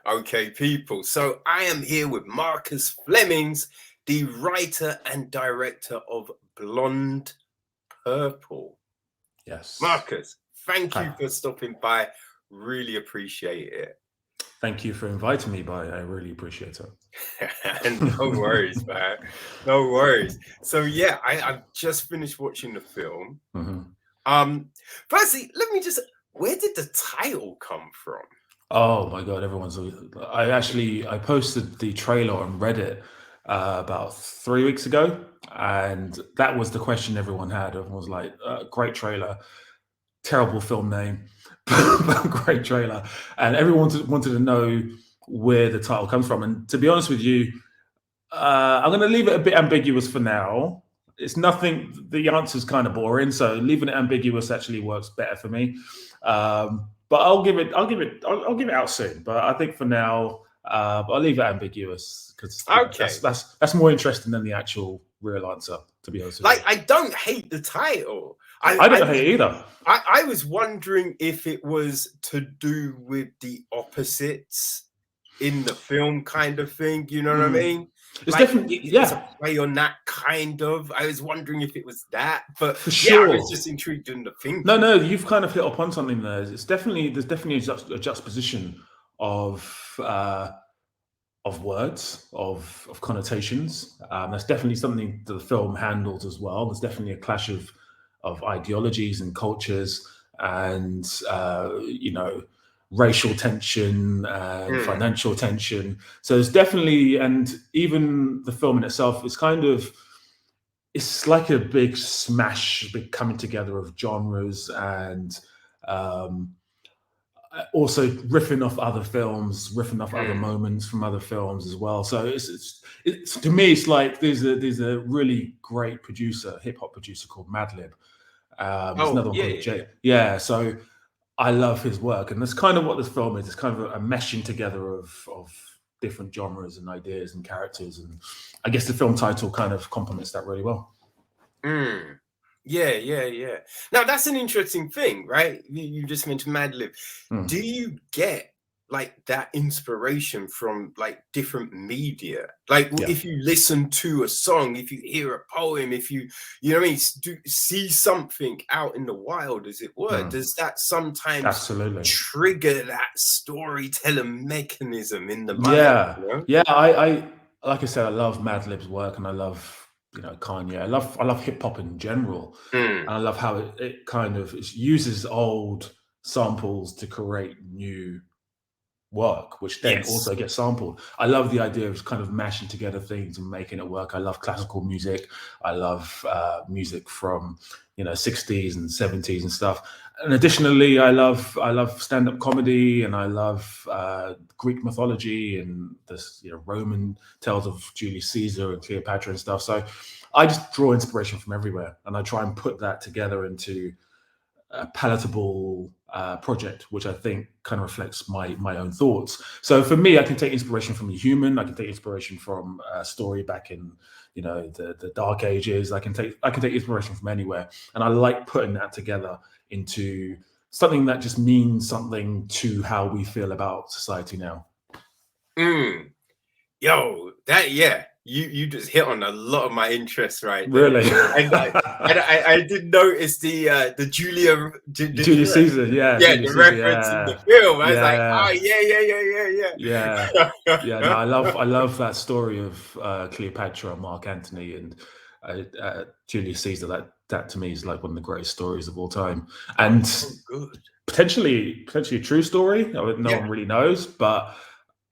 Okay, people. So I am here with Marcus Flemmings, the writer and director of Blonde Purple. Yes. Marcus, thank you Hi. for stopping by. Really appreciate it. Thank you for inviting me, by. I really appreciate And no worries, it. man. No worries. So yeah, I've just finished watching the film. Mhm. Firstly, where did the title come from? Oh my God, I posted the trailer on Reddit about 3 weeks ago, and that was the question everyone had. Everyone was like, "Great trailer, terrible film name, but great trailer," and everyone wanted to know where the title comes from. And to be honest with you, I'm going to leave it a bit ambiguous for now. It's nothing. The answer's kind of boring, so leaving it ambiguous actually works better for me. But I'll give it out soon. But I think for now, I'll leave it ambiguous because Okay. that's more interesting than the actual real answer. To be honest with Like, you, I don't hate the title. I don't hate it either. I was wondering if it was to do with the opposites in the film, kind of thing. You know what I mean? It's Like, definitely, if it's a yeah, play on that kind of. I was wondering if it was that, but for yeah, I was sure. just intrigued in the No, thinking. no, you've kind of hit upon something there. There's definitely a juxtaposition of words, of connotations. That's definitely something that the film handles as well. There's definitely a clash of ideologies and cultures, and racial tension and Mm, financial tension. So there's definitely, and even the film in itself is kind of, it's like a big smash, big coming together of genres and um, also riffing off other films, riffing off other mm. moments from other films as well. So it's to me, it's like there's a really great producer, hip hop producer called Madlib. There's Oh another one yeah, called yeah, yeah. Jay. Yeah, so I love his work, and that's kind of what this film is. It's kind of a meshing together of different genres and ideas and characters, and I guess the film title kind of complements that really well. Mm. Yeah, yeah, yeah. Now that's an interesting thing, right? You just mentioned Madlib. Do Mm. you get like that inspiration from like different media? Like Yeah, if you listen to a song, if you hear a poem, if you know what I mean, do see something out in the wild, as it were, mm. does that sometimes Absolutely. trigger that storyteller mechanism in the mind? Yeah, You know? yeah. I like I said, I love Madlib's work, and I love Kanye. I love hip hop in general, Mm. and I love how it uses old samples to create new work, which then Yes. also gets sampled. I love the idea of kind of mashing together things and making it work. I love classical music. I love music from 60s and 70s and stuff. And additionally, I love stand up comedy, and I love Greek mythology and this Roman tales of Julius Caesar and Cleopatra and stuff. So I just draw inspiration from everywhere, and I try and put that together into a palatable project, which I think kind of reflects my own thoughts. So for me, I can take inspiration from a human. I can take inspiration from a story back in the dark ages. I can take inspiration from anywhere, and I like putting that together into something that just means something to how we feel about society now. Mm. Yo, that yeah, you just hit on a lot of my interests right there, Really. and I did notice the Julia Julius Caesar, yeah, yeah, Julius the Caesar, reference in the yeah, film. I was like, oh yeah. yeah, Yeah, yeah, yeah. No, yeah, I love that story of Cleopatra and Mark Antony and Julius Caesar. That to me is like one of the greatest stories of all time, Oh, and so good. potentially a true story. No Yeah. one really knows, but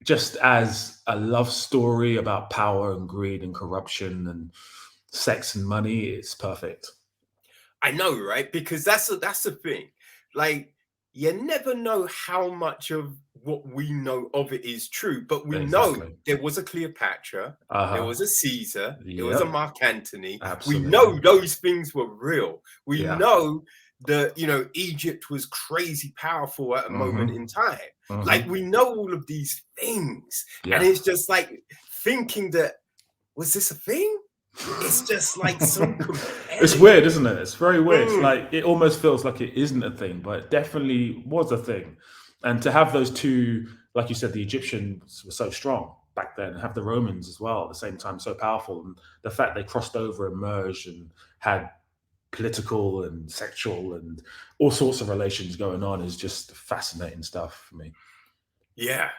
just as a love story about power and greed and corruption and sex and money, it's perfect. I know, right? Because that's the thing. Like, you never know how much of what we know of it is true, but we know Exactly. there was a Cleopatra, Uh there huh. was a Caesar, there was a Yep. Mark Antony. We Absolutely. know those things were real. We Yeah. know that Egypt was crazy powerful at a moment Mm-hmm. in time. Like, Mm-hmm. we know all of these things, and Yeah. it's just like thinking that, was this a thing? It's just like so It's compelling. weird, isn't it? It's very weird. It's Mm. like it almost feels like it isn't a thing, but it definitely was a thing. And to have those two like you said, the Egyptians were so strong back then, and have the Romans as well at the same time, so powerful. And the fact they crossed over and merged and had political and sexual and all sorts of relations going on is just fascinating stuff for me. Yeah.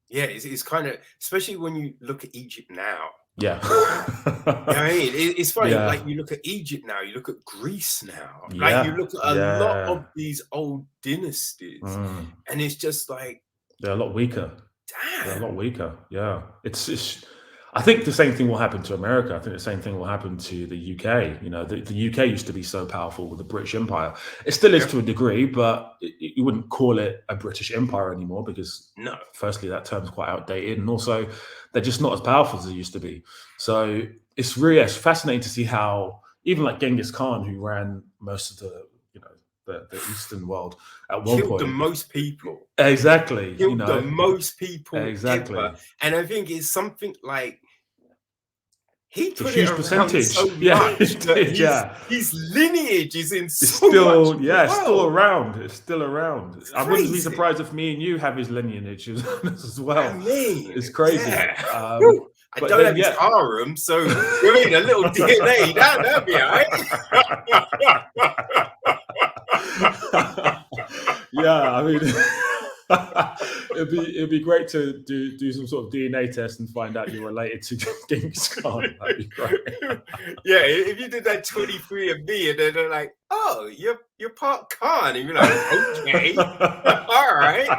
Yeah, it's kind of, especially when you look at Egypt now. Yeah. I mean, it's funny. Yeah. Like, you look at Egypt now, you look at Greece now. Yeah. Like, you look at a lot Yeah. of these old dynasties, and it's just like, they're a lot weaker. damn. They're a lot weaker. Yeah. It's I think the same thing will happen to America. I think the same thing will happen to the UK. You know, the UK used to be so powerful with the British Empire. It still is to a degree, but you wouldn't call it a British Empire anymore because, No. firstly, that term's quite outdated, and also they're just not as powerful as they used to be. So it's really fascinating to see how even like Genghis Khan, who ran most of the the Eastern world at one killed point, the most people. Exactly. Killed the most people Exactly. ever. And I think it's something like, he put huge it around percentage. so Yeah, much that his lineage is in so much. It's still around. It's still around. I wouldn't be crazy. surprised if me and you have his lineage as well. I mean, it's crazy. yeah. I but don't then, have his harem, so you mean a little DNA, that'd be all right. Yeah, I mean, it'd be great to do some sort of DNA test and find out you're related to Genghis Khan. That'd be great. Yeah, if you did that 23andMe and then they're like, "Oh, you're part Khan," and you're like, "Okay, all right."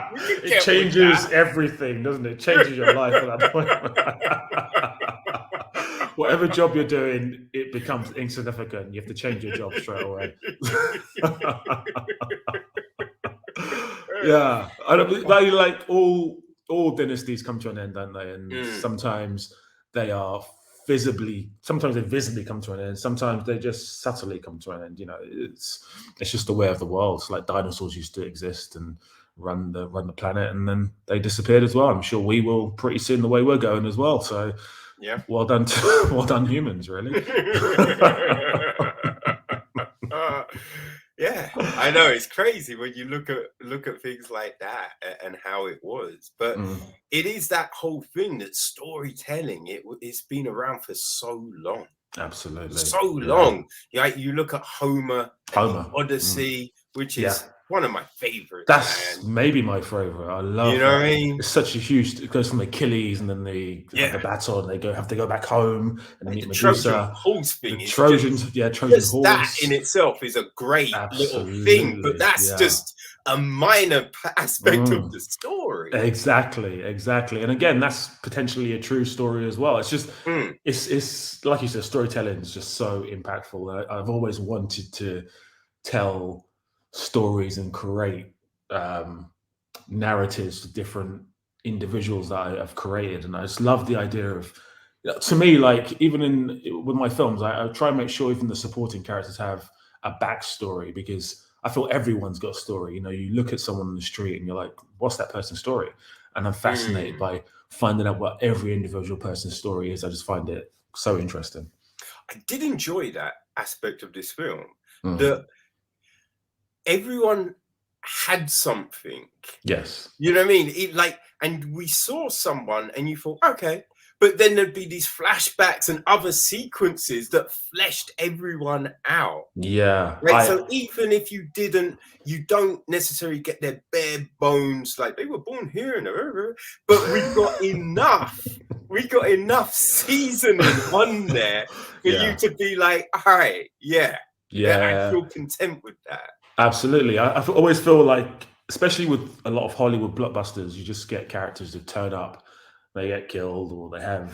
It changes everything, doesn't it? It changes your life at that point. Whatever job you're doing, it becomes insignificant. You have to change your job straight away. Yeah, like all dynasties come to an end, don't they? And sometimes they visibly come to an end. Sometimes they just subtly come to an end. You know, it's just the way of the world. It's like dinosaurs used to exist and run the planet, and then they disappeared as well. I'm sure we will pretty soon, the way we're going as well. So yeah, well done, humans, really. Yeah, I know, it's crazy when you look at things like that and how it was, but it is that whole thing that storytelling, it's been around for so long. Absolutely, so long. Yeah, you look at Homer Odyssey, which is one of my favorites. That's maybe my favorite. I love. You know what I mean? It's such a huge. It goes from Achilles, and then they have the battle, and they have to go back home and meet Medusa. Trojan horse thing. The Trojans, Trojan horse. That in itself is a great little thing, but that's just a minor aspect of the story. Exactly. And again, that's potentially a true story as well. It's just, it's like you said, storytelling is just so impactful. I've always wanted to tell stories and create narratives to different individuals that I've created, and I just love the idea of. To me, like even with my films, I try and make sure even the supporting characters have a backstory, because I feel everyone's got a story. You know, you look at someone on the street and you're like, what's that person's story? And I'm fascinated by finding out what every individual person's story is. I just find it so interesting. I did enjoy that aspect of this film, that everyone had something. Yes. You know what I mean? And we saw someone and you thought, okay. But then there'd be these flashbacks and other sequences that fleshed everyone out. Yeah. Right. So even if you don't necessarily get their bare bones, like they were born here and but we got enough. We got enough seasoning on there for you to be like, all right, I feel content with that. Absolutely. I always feel like, especially with a lot of Hollywood blockbusters, you just get characters that turn up. They get killed, or they're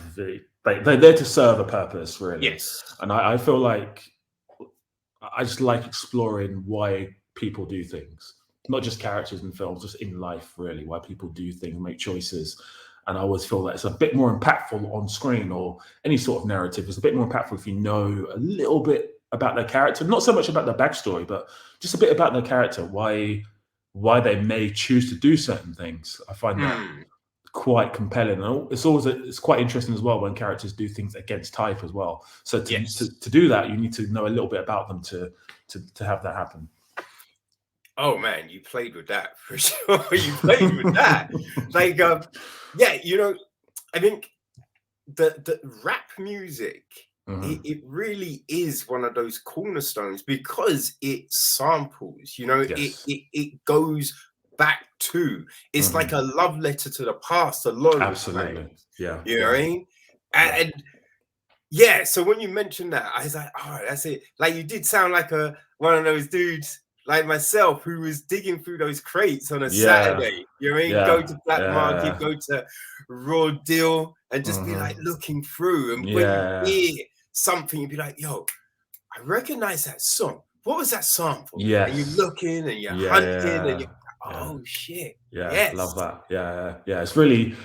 there to serve a purpose, really. Yes. And I feel like I just like exploring why people do things, not just characters in films, just in life, really, why people do things, make choices. And I always feel that it's a bit more impactful on screen, or any sort of narrative. It's a bit more impactful if you know a little bit about their character, not so much about their backstory, but just a bit about their character, why they may choose to do certain things. I find that quite compelling. And it's quite interesting as well when characters do things against type as well. So to do that, you need to know a little bit about them to have that happen. Oh man, you played with that for sure. You played with that. Like, yeah, you know, I think the rap music, Mhm. it really is one of those cornerstones because it samples, you know, Yes. it goes back to, it's like a Mhm. love letter to the past a lot of the time. Absolutely. Yeah. You know Yeah. what I mean? Yeah. And yeah, so when you mentioned that, I was like, oh, that's it. Like you did sound like a one of those dudes like myself who was digging through those crates on a Yeah. Saturday. You know what I mean? Go Yeah. to Black Market, Yeah. go to Raw Deal, and just be like Mhm. looking through. And when you Yeah. hear something, you'd be like, yo, I recognize that song. What was that sample? And you're Yes. looking and you're Yeah. hunting and Yeah. you're Yeah. oh shit. Yeah, Yes. love that. Yeah, yeah. It's really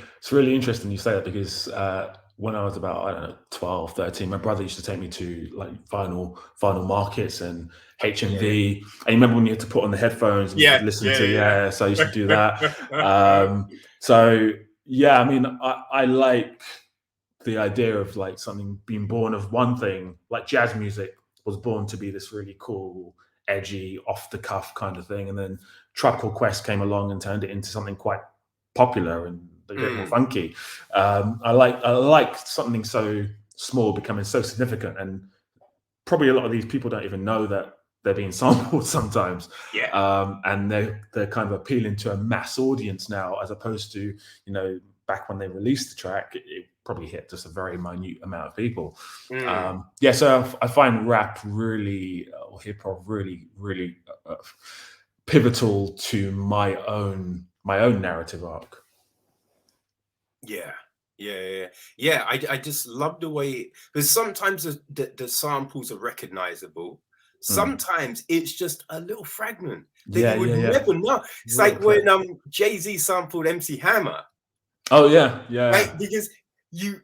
interesting you say that because when I was about, I don't know, 12, 13, my brother used to take me to like vinyl markets and Yeah. HMV. And you remember when you had to put on the headphones and you could Yeah. listen to, Yeah. yeah, so I used to do that. Yeah. So yeah, I mean, I like the idea of like something being born of one thing, like jazz music was born to be this really cool, edgy, off the cuff kind of thing. And then Tribe Called Quest came along and turned it into something quite popular and a bit more Mm, funky. I like something so small becoming so significant, and probably a lot of these people don't even know that they're being sampled sometimes, yeah. and they're kind of appealing to a mass audience now, as opposed to back when they released the track, it probably hit just a very minute amount of people. Mm. Yeah, so I find rap really, or hip hop really, really pivotal to my own narrative arc. Yeah. Yeah. I just love the way because sometimes the samples are recognizable. Mm. Sometimes it's just a little fragment that Yeah, you would yeah, yeah. never know. It's Little like when clip. Jay-Z sampled MC Hammer, Oh yeah, yeah, right? Because you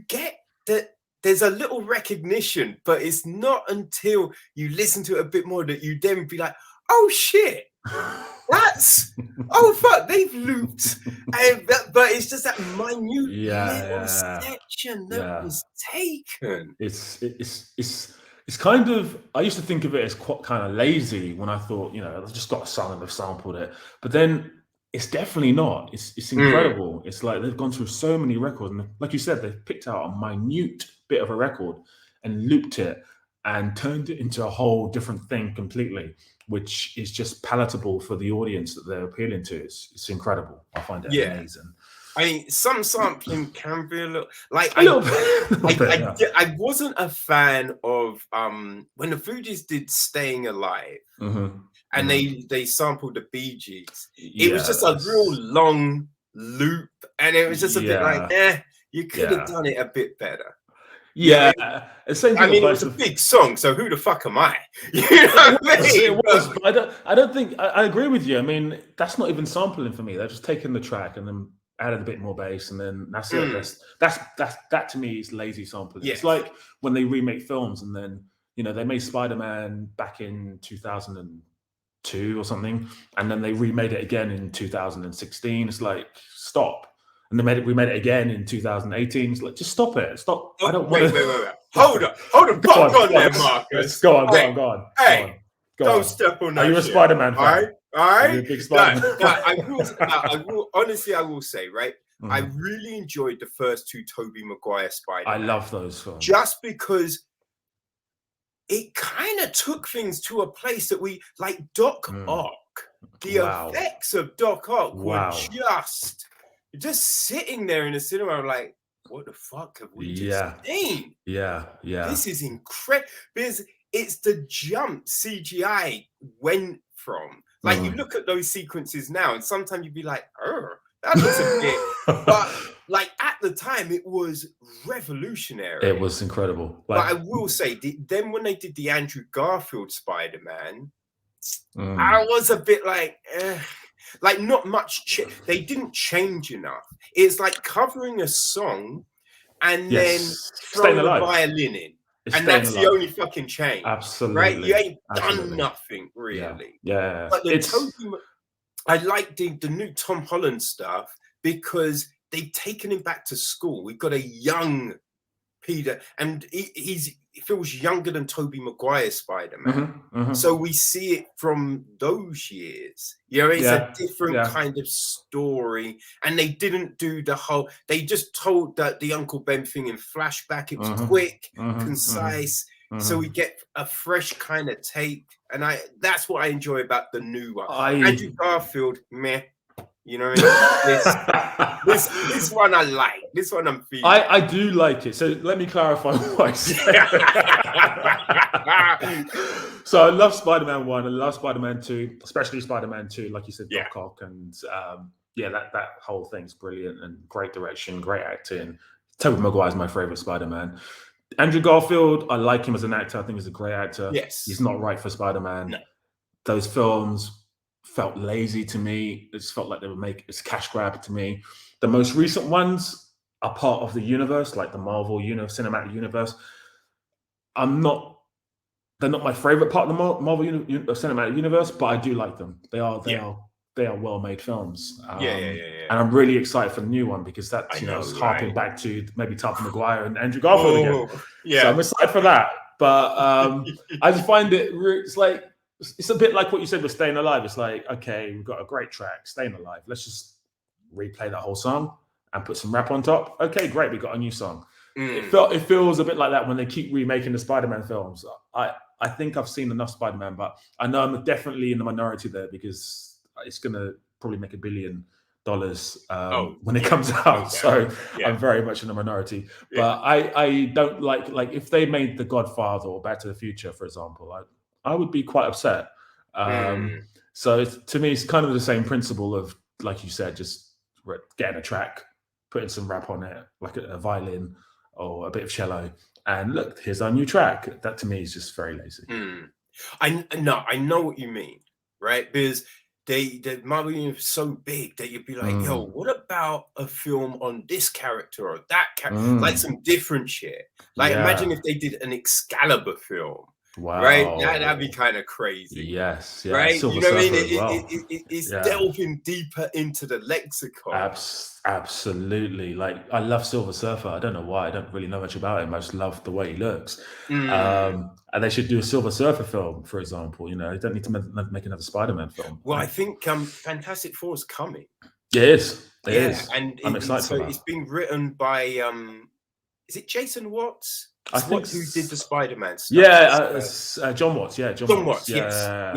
get that there's a little recognition, but it's not until you listen to it a bit more that you then be like, oh shit, that's oh fuck, they've looped, but it's just that minute yeah, little yeah, section that yeah. was taken. It's kind of, I used to think of it as quite kind of lazy when I thought, I've just got a song and they've sampled it. But then it's definitely not. It's Mm, incredible. It's like they've gone through so many records, and like you said, they've picked out a minute bit of a record and looped it and turned it into a whole different thing completely, which is just palatable for the audience that they're appealing to. It's incredible. I find it yeah, amazing. I mean, some sampling can be a little like A little bit, a little bit, yeah. I wasn't a fan of when the Fugees did "Staying Alive" Hmm. and Hmm. they sampled the Bee Gees. It was Yeah, just a real that's long loop, and it was just a bit like, yeah, you could have yeah, done it a bit better. You know, yeah. The same I thing mean, it applies was a to. big song, so who the fuck am I? You know It what I was, it mean? was, but I don't think I agree with you. I mean, that's not even sampling for me. They're just taking the track and then added a bit more bass, and then that's it. Mm, That to me is lazy sampling. It's yes. like when they remake films, and then they made Spider-Man back in 2002 or something, and then they remade it again in 2016. It's like, stop. And they remade it again in 2018. It's like, just stop it. Stop. I Oh, don't want wait, to. wait, wait, wait. Hold the Go fuck on, on go on, there, let's Marcus. go on, go Hey, on, go on, go hey, on, go don't on. step on Are that you a shit. Spider-Man All fan? right, all Are you right. a big No, Spider-Man no, fan? I will. Honestly, I will say, right. I Mhm. really enjoyed the first two Tobey Maguire I Spider-Man, love those films. just because it kind of took things to a place that we like Doc Mm. Ock. The Wow, effects of Doc Ock were wow, just sitting there in the cinema. I'm like, what the fuck have we just yeah, seen? yeah, yeah. This is incredible because it's the jump CGI went from. Like you Mhm. look at those sequences now, and sometimes you'd be like, "Oh, that looks a bit," but like at the time, it was It revolutionary. was incredible. But I Like, will say, then when they did the Andrew Garfield Spider-Man, I mm, was a bit like, like not much. They didn't change enough. It's like covering a song and then yes, staying throwing a alive. violin in, It's and staying that's the alive. only fucking change, right? You Absolutely, ain't done absolutely. nothing Yeah, really. yeah. But the I like the new Tom Holland stuff because they've taken him back to school. We've got a young Peter, and he feels younger than Tobey Maguire's Spider-Man. So we see it from those years. You know, it's a different kind of story. And they didn't do the whole, they just told the Uncle Ben thing in flashback. It was quick, concise. So we get a fresh kind of take. And that's what I enjoy about the new one. Andrew Garfield, meh. You know, this one I like. This one I'm feeling. I do like it. So let me clarify what I said. So I love Spider-Man 1. I love Spider-Man 2, especially Spider-Man 2, like you said, Doc Ock. And that whole thing's brilliant and great direction, great acting. Tobey Maguire's my favorite Spider-Man. Andrew Garfield, I like him as an actor. I think he's a great actor. Yes. He's not right for Spider-Man. No. Those films felt lazy to me. It just felt like they would make it's cash grab to me. The most recent ones are part of the universe, like the Marvel cinematic universe. They're not my favorite part of the Marvel cinematic universe, but I do like them. They are well-made films. And I'm really excited for the new one because that's harping back to maybe Tobey Maguire and Andrew Garfield again. Yeah, so I'm excited for that. But I just find it's like it's a bit like what you said with Staying Alive. It's like, okay, we've got a great track, Staying Alive. Let's just replay that whole song and put some rap on top. Okay, great, we got a new song. It feels a bit like that when they keep remaking the Spider-Man films. I think I've seen enough Spider-Man, but I know I'm definitely in the minority there because it's going to probably make $1 billion when it comes out. So I'm very much in the minority. But I don't like if they made The Godfather or Back to the Future, for example, I would be quite upset. So to me, it's kind of the same principle of, like you said, just getting a track, putting some rap on it, like a violin or a bit of cello, and look, here's our new track. That to me is just very lazy. I know what you mean, right? Because the Marvel universe is so big that you'd be like, yo, what about a film on this character or that character? Like some different shit. Like imagine if they did an Excalibur film. Wow. Right? That'd be kind of crazy. Yes. Right? Silver you know what I Surfer mean? It's delving deeper into the lexicon. Absolutely. Like, I love Silver Surfer. I don't know why. I don't really know much about him. I just love the way he looks. And they should do a Silver Surfer film, for example. You know, they don't need to make another Spider-Man film. Well, I think Fantastic Four is coming. It is. It is. And I'm excited for that. It's being written by, is it Jason Watts? I think who did the Spider-Man stuff? John Watts. Yeah, John Watts. Yeah.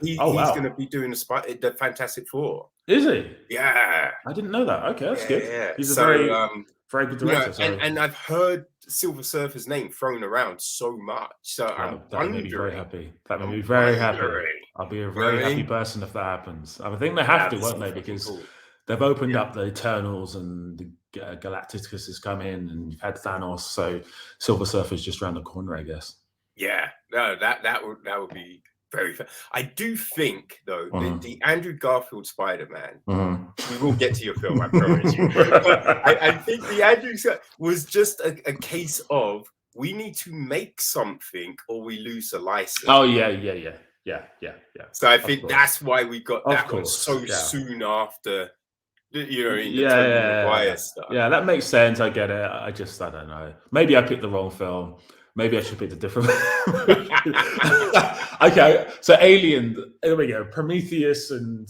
He's going to be doing the Fantastic Four. Is he? Yeah. I didn't know that. Okay, that's good. Yeah. He's a very good director. And I've heard Silver Surfer's name thrown around so much. So that made me very happy. That made me very happy. I'll be a very happy person if that happens. I think they have to, won't they? Because they've opened up the Eternals and the Galacticus has come in, and you've had Thanos. So Silver Surfer's just around the corner, I guess. Yeah, no, that would be very fair. I do think though the Andrew Garfield Spider-Man. We will get to your film, I promise you. But I think the Andrew was just a case of we need to make something or we lose the license. Oh yeah. So I think that's why we got that one so soon after. Stuff. Yeah, that makes sense. I get it. I don't know. Maybe I picked the wrong film. Maybe I should pick a different. Okay, so Alien. There we go. Prometheus and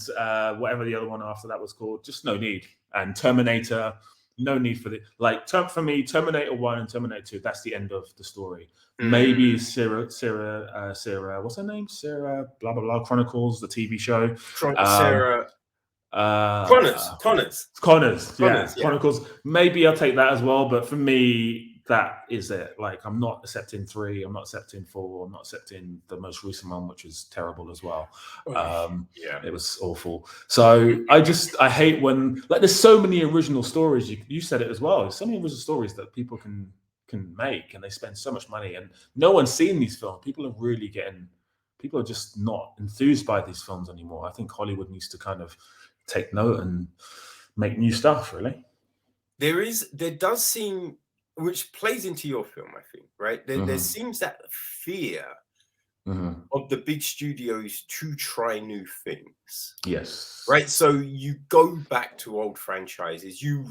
whatever the other one after that was called. Just no need. And Terminator. No need for for me, Terminator 1 and Terminator 2. That's the end of the story. Maybe Sarah. What's her name? Sarah. Blah blah blah. Chronicles, the TV show. Sarah. Connors. Yeah. Chronicles. Maybe I'll take that as well, but for me, that is it. Like, I'm not accepting 3. I'm not accepting 4. I'm not accepting the most recent one, which is terrible as well. It was awful. So I hate when there's so many original stories. You said it as well. There's so many original stories that people can make, and they spend so much money, and no one's seen these films. People are just not enthused by these films anymore. I think Hollywood needs to kind of take note and make new stuff, really. There does seem, which plays into your film, I think, right? There seems that fear of the big studios to try new things. Yes. Right. So you go back to old franchises, you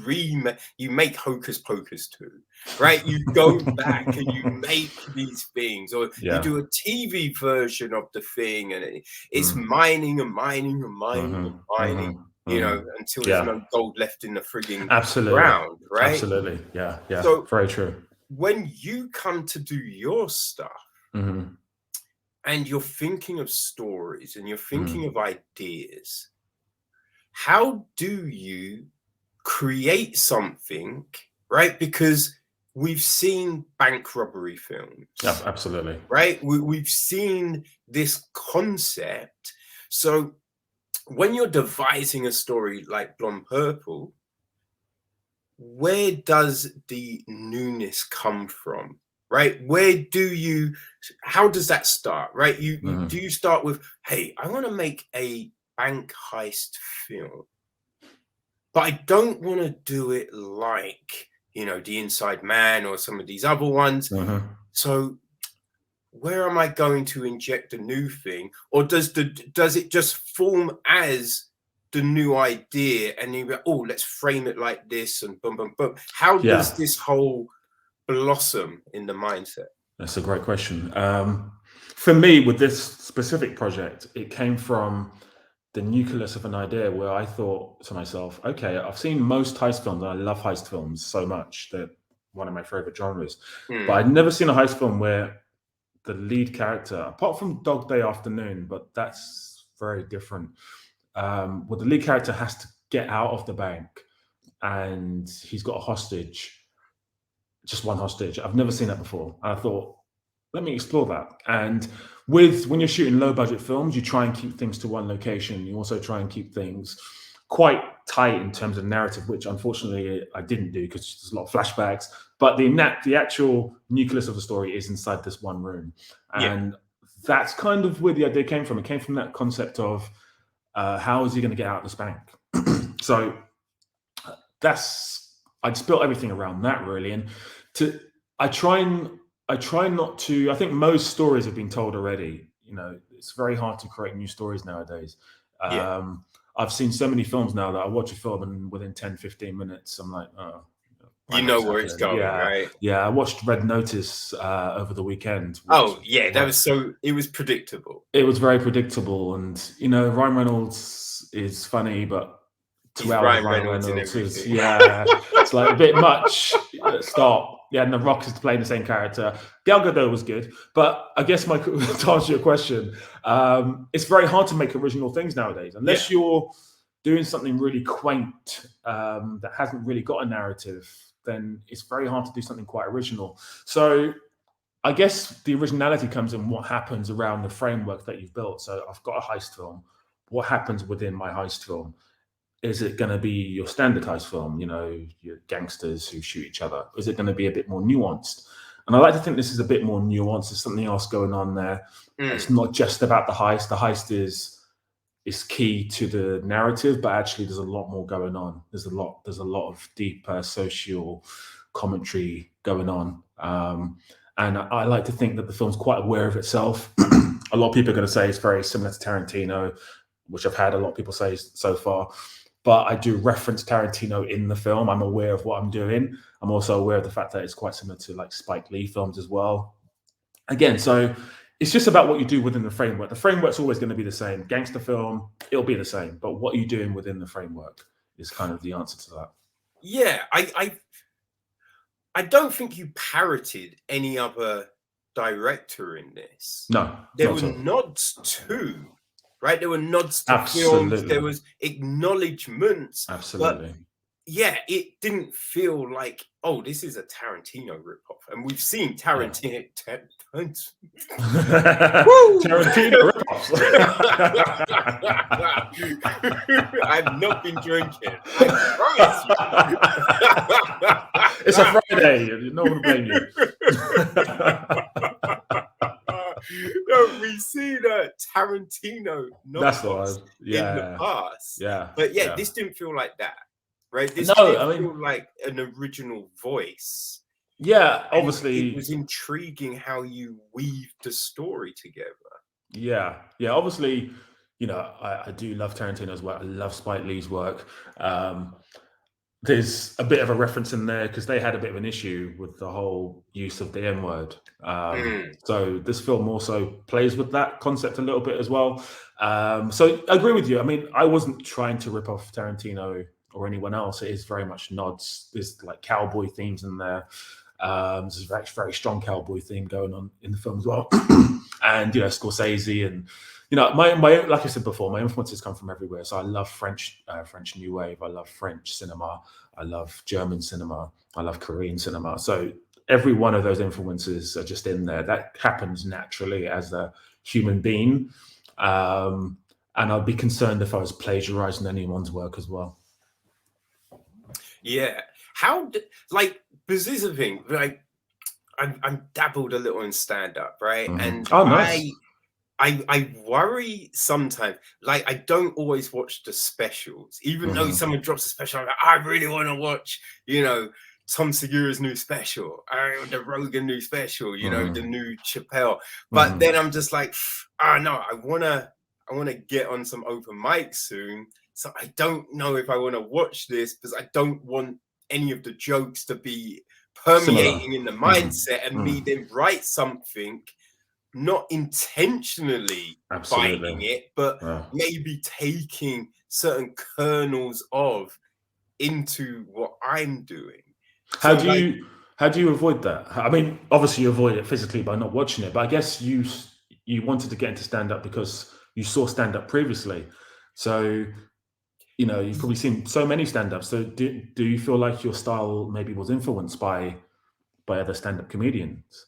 make Hocus Pocus 2, right? You go back and you make these things, or you do a TV version of the thing, and it's mining and mining and mining and mining, until there's no gold left in the frigging ground, right? Absolutely. Yeah. Yeah. So very true. When you come to do your stuff, and you're thinking of stories and you're thinking of ideas, how do you create something, right? Because we've seen bank robbery films. Yeah, absolutely. Right? We've seen this concept. So when you're devising a story like Blonde Purple, where does the newness come from? Right? How does that start? Right? Do you start with, hey, I want to make a bank heist film, but I don't want to do it like, The Inside Man or some of these other ones. So where am I going to inject a new thing? Or does it just form as the new idea, and you go, oh, let's frame it like this, and boom, boom, boom. How does this whole blossom in the mindset? That's a great question. For me, with this specific project, it came from the nucleus of an idea where I thought to myself, okay, I've seen most heist films, and I love heist films so much. They're one of my favorite genres. But I'd never seen a heist film where the lead character, apart from Dog Day Afternoon, but that's very different, where the lead character has to get out of the bank and he's got a hostage, just one hostage. I've never seen that before. And I thought, let me explore that. And when you're shooting low budget films, you try and keep things to one location. You also try and keep things quite tight in terms of narrative, which unfortunately I didn't do because there's a lot of flashbacks. But the actual nucleus of the story is inside this one room. And that's kind of where the idea came from. It came from that concept of how is he going to get out of this bank? So I just built everything around that, really. And I try not to. I think most stories have been told already. It's very hard to create new stories nowadays. I've seen so many films now that I watch a film and within 10, 15 minutes, I'm like, oh. You know where it's going, right? Yeah, I watched Red Notice over the weekend. It was predictable. It was very predictable. And, Ryan Reynolds is funny, but 2 hours Ryan Reynolds is, it's like a bit much. Stop. Yeah, and The Rock is playing the same character. Gal Gadot was good. But I guess, to answer your question, it's very hard to make original things nowadays. Unless you're doing something really quaint that hasn't really got a narrative, then it's very hard to do something quite original. So I guess the originality comes in what happens around the framework that you've built. So I've got a heist film. What happens within my heist film? Is it going to be your standard heist film, your gangsters who shoot each other? Is it going to be a bit more nuanced? And I like to think this is a bit more nuanced. There's something else going on there. It's not just about the heist. The heist is key to the narrative, but actually there's a lot more going on. There's a lot of deeper social commentary going on. And I like to think that the film's quite aware of itself. A lot of people are going to say it's very similar to Tarantino, which I've had a lot of people say so far. But I do reference Tarantino in the film. I'm aware of what I'm doing. I'm also aware of the fact that it's quite similar to like Spike Lee films as well. Again, so it's just about what you do within the framework. The framework's always going to be the same. Gangster film, it'll be the same. But what are you doing within the framework is kind of the answer to that. Yeah, I don't think you parroted any other director in this. No. There were nods too. Right, there were nods to films. There was acknowledgements. Absolutely. But it didn't feel like, oh, this is a Tarantino ripoff, and we've seen Tarantino. Tarantino ripoffs. I've not been drinking. I promise you. It's a Friday. No one will blame you. No, we see that Tarantino in the past. Yeah. But this didn't feel like that, right? This didn't feel like an original voice. Yeah, And it obviously. was intriguing how you weaved the story together. Yeah, yeah. Obviously, I do love Tarantino's work. I love Spike Lee's work. Um, there's a bit of a reference in there because they had a bit of an issue with the whole use of the N word. Mm. So this film also plays with that concept a little bit as well. So I agree with you. I mean, I wasn't trying to rip off Tarantino or anyone else. It is very much nods. There's like cowboy themes in there. There's a very strong cowboy theme going on in the film as well. And Scorsese and my like I said before, my influences come from everywhere. So I love French New Wave. I love French cinema. I love German cinema. I love Korean cinema. So every one of those influences are just in there. That happens naturally as a human being. And I'd be concerned if I was plagiarizing anyone's work as well. Yeah. Like, because this is the thing, like, I'm dabbled a little in stand up, right? Mm-hmm. And Oh, nice. I worry sometimes. Like, I don't always watch the specials, even though someone drops a special. I'm like, I really want to watch, Tom Segura's new special, the Rogan new special, the new Chappelle. But then I'm just like, no, I wanna get on some open mics soon. So I don't know if I want to watch this because I don't want any of the jokes to be permeating in the mindset and me then write something not intentionally biting it, but maybe taking certain kernels of into what I'm doing. How do you avoid that? I mean, obviously you avoid it physically by not watching it, but I guess you wanted to get into stand up because you saw stand up previously. So, you've probably seen so many stand ups. So do you feel like your style maybe was influenced by other stand up comedians?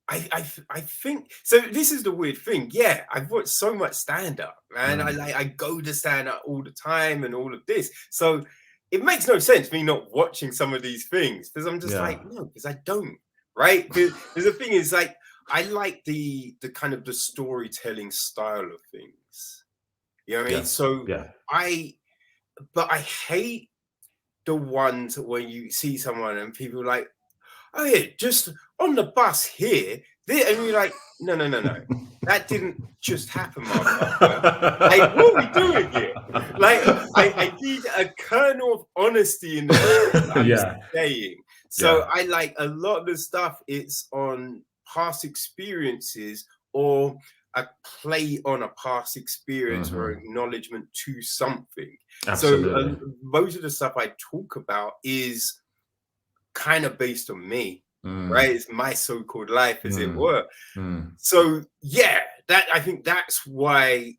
I think so. This is the weird thing. Yeah, I've watched so much stand up, man. I go to stand up all the time and all of this. So it makes no sense me not watching some of these things because I'm just like, no, because I don't. Right? Because the thing is, like, I like the kind of the storytelling style of things. You know what I mean? So but I hate the ones where you see someone and people are like, oh yeah, just on the bus here, and you're like, no, that didn't just happen, motherfucker. Like, what are we doing here? Like, I need a kernel of honesty in the shit that I'm saying. So I like a lot of the stuff. It's on past experiences or a play on a past experience or acknowledgement to something. Absolutely. So most of the stuff I talk about is kind of based on me, right? It's my so-called life, as it were. So yeah, I think that's why,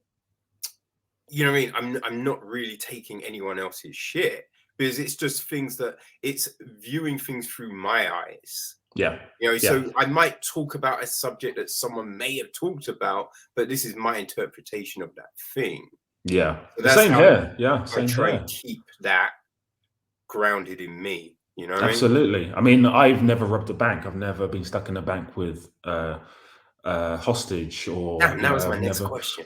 you know what I mean? I'm not really taking anyone else's shit because it's just things that it's viewing things through my eyes. So I might talk about a subject that someone may have talked about, but this is my interpretation of that thing. Yeah. So that's Same how here. Yeah. I Same try here. and keep that grounded in me. You know what Absolutely. I mean, I've never robbed a bank. I've never been stuck in a bank with hostage or. That was my next question.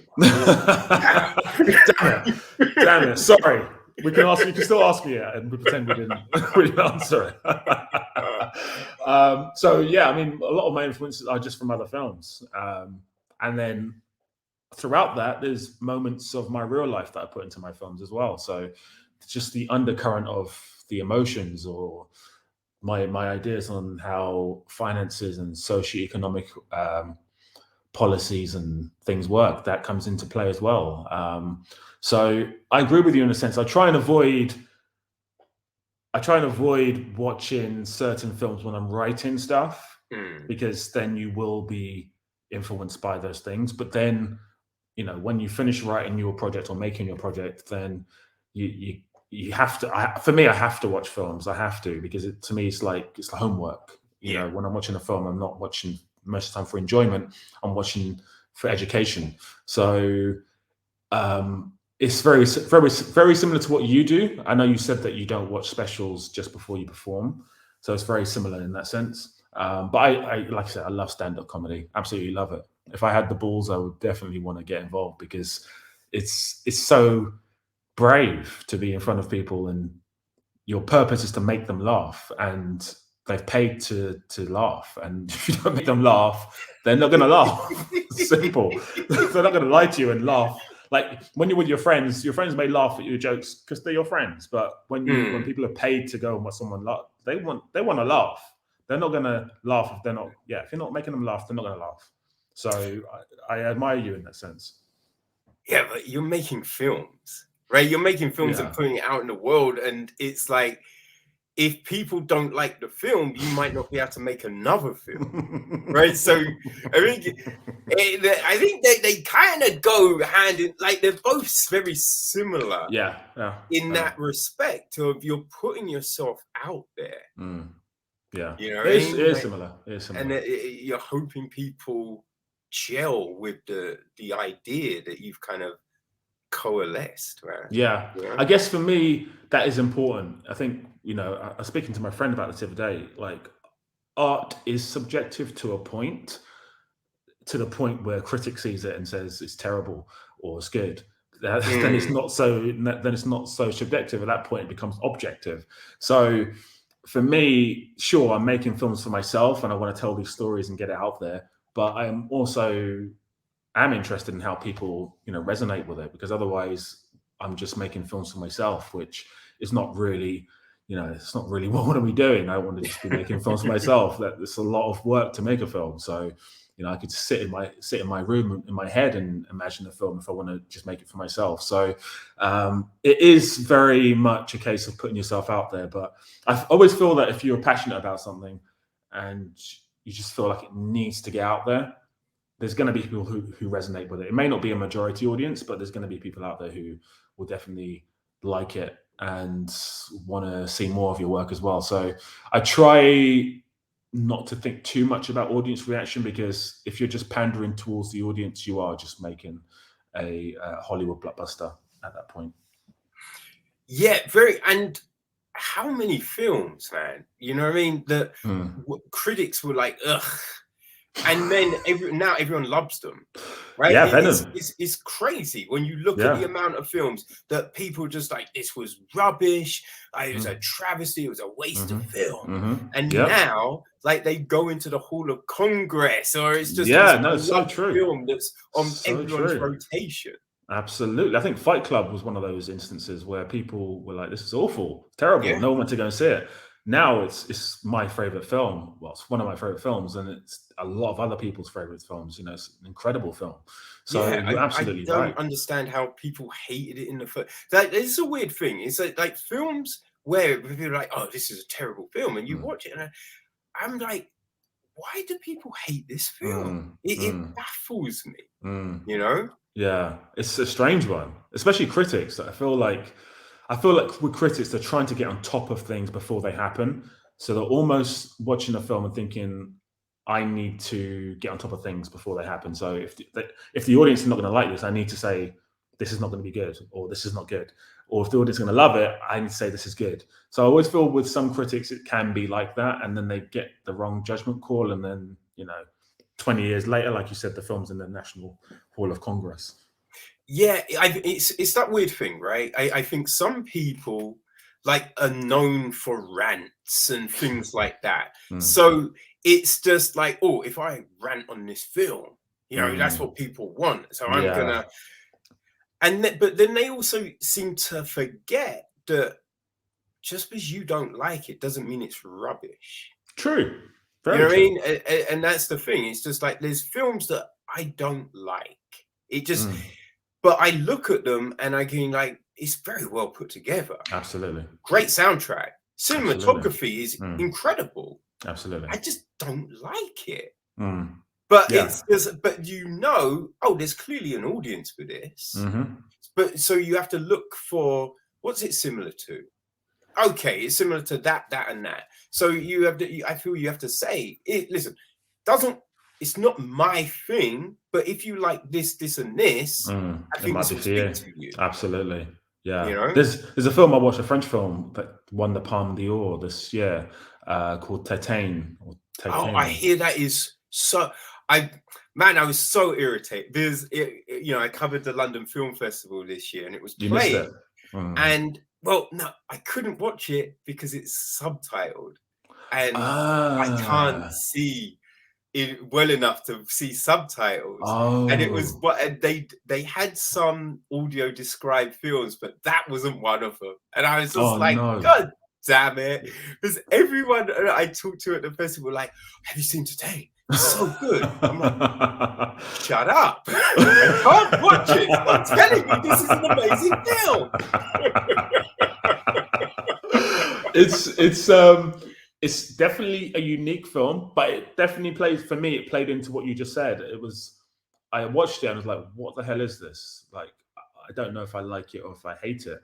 Damn it! Sorry. You can still ask me it, and we pretend we didn't answer it. So yeah, I mean, a lot of my influences are just from other films, and then throughout that, there's moments of my real life that I put into my films as well. So it's just the undercurrent of the emotions or my ideas on how finances and socioeconomic policies and things work that comes into play as well. So I agree with you in a sense. I try and avoid watching certain films when I'm writing stuff because then you will be influenced by those things. But then, when you finish writing your project or making your project, then you have to. For me, I have to watch films. I have to because to me it's like homework. You know, when I'm watching a film, I'm not watching most of the time for enjoyment. I'm watching for education. So it's very similar to what you do. I know you said that you don't watch specials just before you perform, so it's very similar in that sense. But I like I said, I love stand-up comedy. Absolutely love it. If I had the balls, I would definitely want to get involved because it's so brave to be in front of people and your purpose is to make them laugh. And they've paid to laugh, and if you don't make them laugh, they're not going to laugh. Simple. They're not going to lie to you and laugh. Like when you're with your friends may laugh at your jokes because they're your friends. But when people are paid to go and watch someone laugh, they want to laugh. They're not going to laugh if they're not. Yeah, if you're not making them laugh, they're not going to laugh. So I admire you in that sense. Yeah, but you're making films, right? You're making films and putting it out in the world, and it's like, if people don't like the film, you might not be able to make another film, right? So I think they kind of go hand in, like they're both very similar. In that respect of you're putting yourself out there. Yeah, you know, it is similar. And you're hoping people gel with the idea that you've kind of coalesced, right? Yeah. I guess for me that is important. I think, I was speaking to my friend about this the other day. Like, art is subjective to a point, to the point where a critic sees it and says it's terrible or it's good. Then it's not so subjective. At that point it becomes objective. So for me, sure, I'm making films for myself and I want to tell these stories and get it out there, but I'm also interested in how people, resonate with it, because otherwise I'm just making films for myself, which is not really, it's not really what I want to be doing. I want to just be making films for myself. It's a lot of work to make a film. So, I could just sit in my room in my head and imagine a film if I want to just make it for myself. So it is very much a case of putting yourself out there. But I always feel that if you're passionate about something and you just feel like it needs to get out there, there's going to be people who resonate with it. It may not be a majority audience, but there's going to be people out there who will definitely like it and want to see more of your work as well. So I try not to think too much about audience reaction, because if you're just pandering towards the audience, you are just making a Hollywood blockbuster at that point. Yeah, very. And how many films, man? You know what I mean? That critics were like, ugh. And then now everyone loves them, right? Yeah, Venom. It's crazy when you look at the amount of films that people just like, this was rubbish, it was a travesty, it was a waste of film. And now, like, they go into the Hall of Congress, or it's just so true. Film that's on everyone's rotation. Absolutely. I think Fight Club was one of those instances where people were like, this is awful, terrible. No one went to go and see it. Now it's my favorite film. Well, it's one of my favorite films, and it's a lot of other people's favorite films. It's an incredible film. So you're absolutely right. I don't understand how people hated it in the first. It's a weird thing. It's like films where people are like, "Oh, this is a terrible film," and you watch it, and I'm like, "Why do people hate this film?" It baffles me. Yeah, it's a strange one, especially critics. I feel like with critics, they're trying to get on top of things before they happen. So they're almost watching a film and thinking, I need to get on top of things before they happen. So if the audience is not going to like this, I need to say, this is not going to be good, or this is not good. Or if the audience is going to love it, I need to say this is good. So I always feel with some critics, it can be like that. And then they get the wrong judgment call. And then, 20 years later, like you said, the film's in the National Hall of Congress. Yeah, it's that weird thing, right? I think some people are known for rants and things like that. So it's just like, oh, if I rant on this film, that's what people want. So I'm gonna. But then they also seem to forget that just because you don't like it doesn't mean it's rubbish. True. Very true. What I mean? And that's the thing. It's just like, there's films that I don't like. It just. But I look at them and I can it's very well put together. Absolutely. Great soundtrack. Cinematography is incredible. Absolutely. I just don't like it. But it's just, there's clearly an audience for this. But so you have to look for, what's it similar to? Okay, it's similar to that, and that. So you have to, I feel you have to say, listen, it's not my thing, but if you like this, and this, I think this will speak to you. Absolutely. Yeah. There's a film I watched, a French film that won the Palme d'Or this year, called Titane. Oh, I hear that is so. I was so irritated because I covered the London Film Festival this year, and it was playing. And no, I couldn't watch it because it's subtitled. and I can't Ah. see it well enough to see subtitles. And it was Oh. what, and they had some audio described films, but that wasn't one of them. And I was just Oh like, no. God damn it. Because everyone I talked to at the festival were like, have you seen Today? It's so good. I'm like, shut up. I can't watch it. Stop telling me this is an amazing film. It's definitely a unique film, but it definitely plays, for me, it played into what you just said. I watched it and I was like, what the hell is this? Like, I don't know if I like it or if I hate it,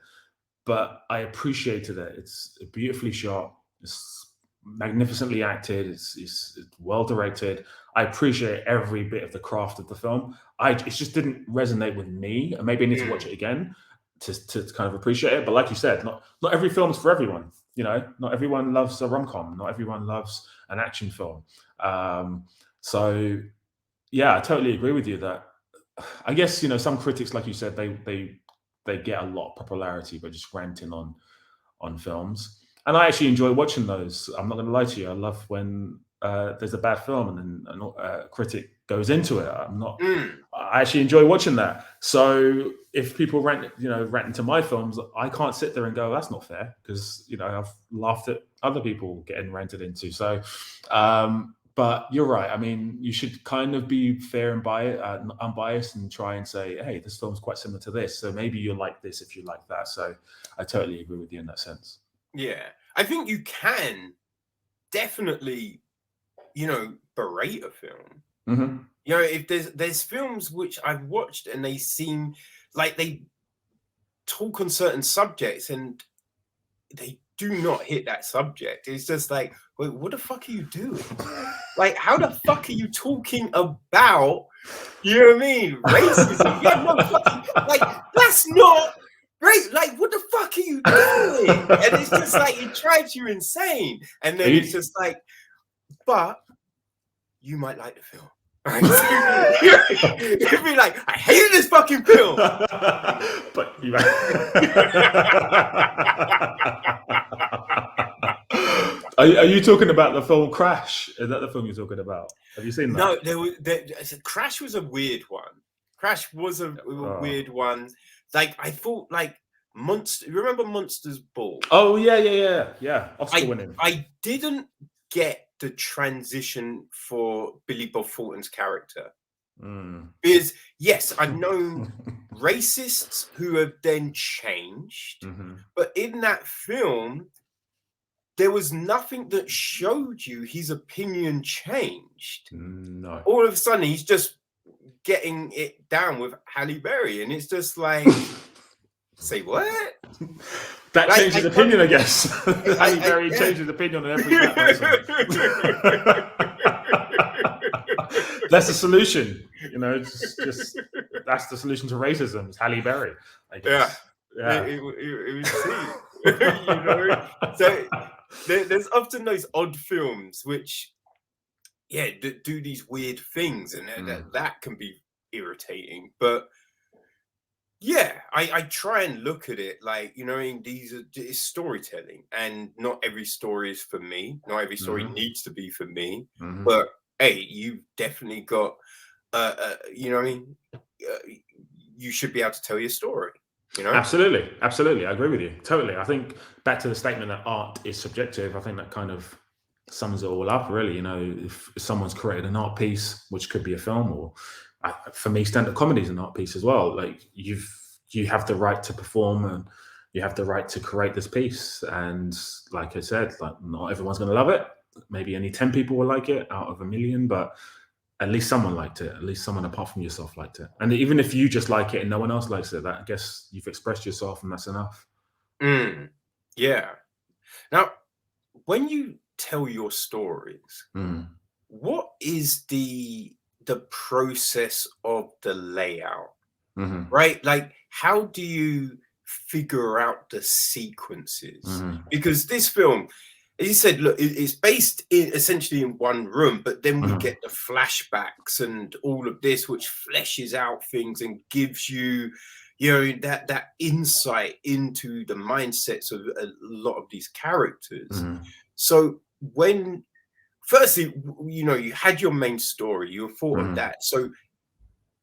but I appreciated it. It's beautifully shot. It's magnificently acted. It's well directed. I appreciate every bit of the craft of the film. It just didn't resonate with me, and maybe I need to watch it again to kind of appreciate it. But like you said, not every film is for everyone. You know, not everyone loves a rom-com. Not everyone loves an action film. So yeah, I totally agree with you that I guess, some critics, like you said, they get a lot of popularity by just ranting on films. And I actually enjoy watching those. I'm not going to lie to you. I love when there's a bad film and then a critic goes into it. I actually enjoy watching that. So if people rant into my films, I can't sit there and go, that's not fair, because I've laughed at other people getting ranted into. So, but you're right. I mean, you should kind of be fair and unbiased, and try and say, hey, this film's quite similar to this, so maybe you like this if you like that. So I totally agree with you in that sense. Yeah. I think you can definitely, berate a film. Mm-hmm. If there's films which I've watched and they seem like they talk on certain subjects and they do not hit that subject. It's just like, wait, what the fuck are you doing? Like, how the fuck are you talking about, you know what I mean, racism? Yeah, no, fucking, like, that's not right. Like, what the fuck are you doing? And it's just like, it drives you insane. And then it's just like, but you might like the film. Right? You'd be like, I hate this fucking film. But you Are you talking about the film Crash? Is that the film you're talking about? Have you seen that? No, Crash was a weird one. Crash was a weird one. Like, I thought, like, remember Monsters Ball? Oh yeah. Oscar winning. I didn't get the transition for Billy Bob Thornton's character. Because yes, I've known racists who have then changed, but in that film, there was nothing that showed you his opinion changed. No. All of a sudden, he's just getting it down with Halle Berry, and it's just like, say what? That changed his opinion, I guess. Halle Berry changed his opinion on every black person. That's the solution, just that's the solution to racism. It's Halle Berry, I guess. Yeah. It was so there's often those odd films which do these weird things, and that can be irritating. But yeah, I try and look at it like, it's storytelling, and not every story is for me. Not every story needs to be for me. But hey, you've definitely got, you should be able to tell your story. Absolutely. I agree with you totally. I think back to the statement that art is subjective, I think that kind of sums it all up, really. If someone's created an art piece, which could be a film, or for me, stand-up comedy is an art piece as well. Like, you have the right to perform, and you have the right to create this piece. And like I said, like, not everyone's going to love it. Maybe only 10 people will like it out of a million, but at least someone liked it. At least someone apart from yourself liked it. And even if you just like it and no one else likes it, I guess you've expressed yourself, and that's enough. Yeah. Now, when you tell your stories, what is the process of the layout? Right? Like, how do you figure out the sequences? Because this film, as you said, look, it's based essentially in one room, but then we get the flashbacks and all of this, which fleshes out things and gives you, that insight into the mindsets of a lot of these characters. So when, firstly, you know, you had your main story, you thought of that. So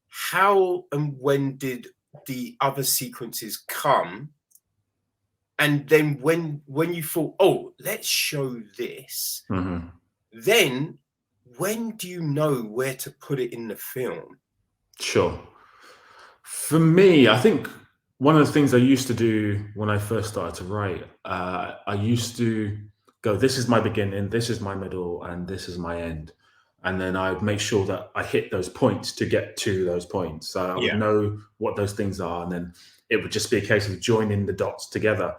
how and when did the other sequences come? And then when you thought, oh, let's show this, then when do you know where to put it in the film? Sure. For me, I think one of the things I used to do when I first started to write, I used to go, this is my beginning, this is my middle, and this is my end. And then I'd make sure that I hit those points to get to those points. So I would know what those things are. And then it would just be a case of joining the dots together.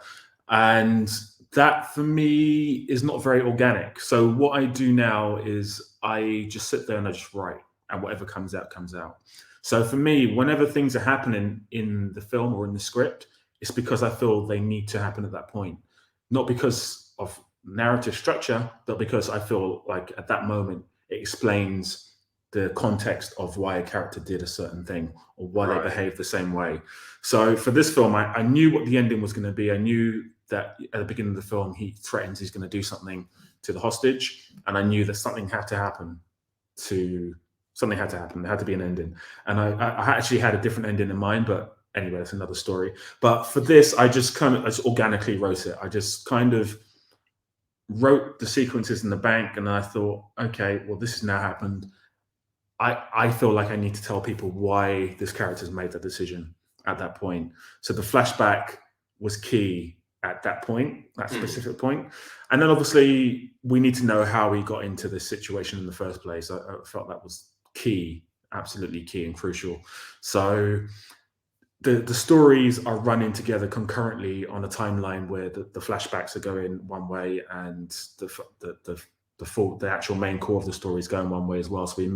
And that for me is not very organic. So what I do now is I just sit there and I just write, and whatever comes out, comes out. So for me, whenever things are happening in the film or in the script, it's because I feel they need to happen at that point. Not because of narrative structure, but because I feel like at that moment, it explains the context of why a character did a certain thing or why they behave the same way. So for this film, I knew what the ending was going to be. I knew that at the beginning of the film, he threatens he's going to do something to the hostage. And I knew that something had to happen. There had to be an ending. And I actually had a different ending in mind, but anyway, that's another story. But for this, I just organically wrote it. I just kind of wrote the sequences in the bank, and I thought, okay, well, this has now happened. I feel like I need to tell people why this character's made that decision at that point. So the flashback was key at that point, that specific point. And then obviously we need to know how he got into this situation in the first place. I felt that was key, absolutely key and crucial. So the stories are running together concurrently on a timeline where the flashbacks are going one way and the actual main core of the story is going one way as well. So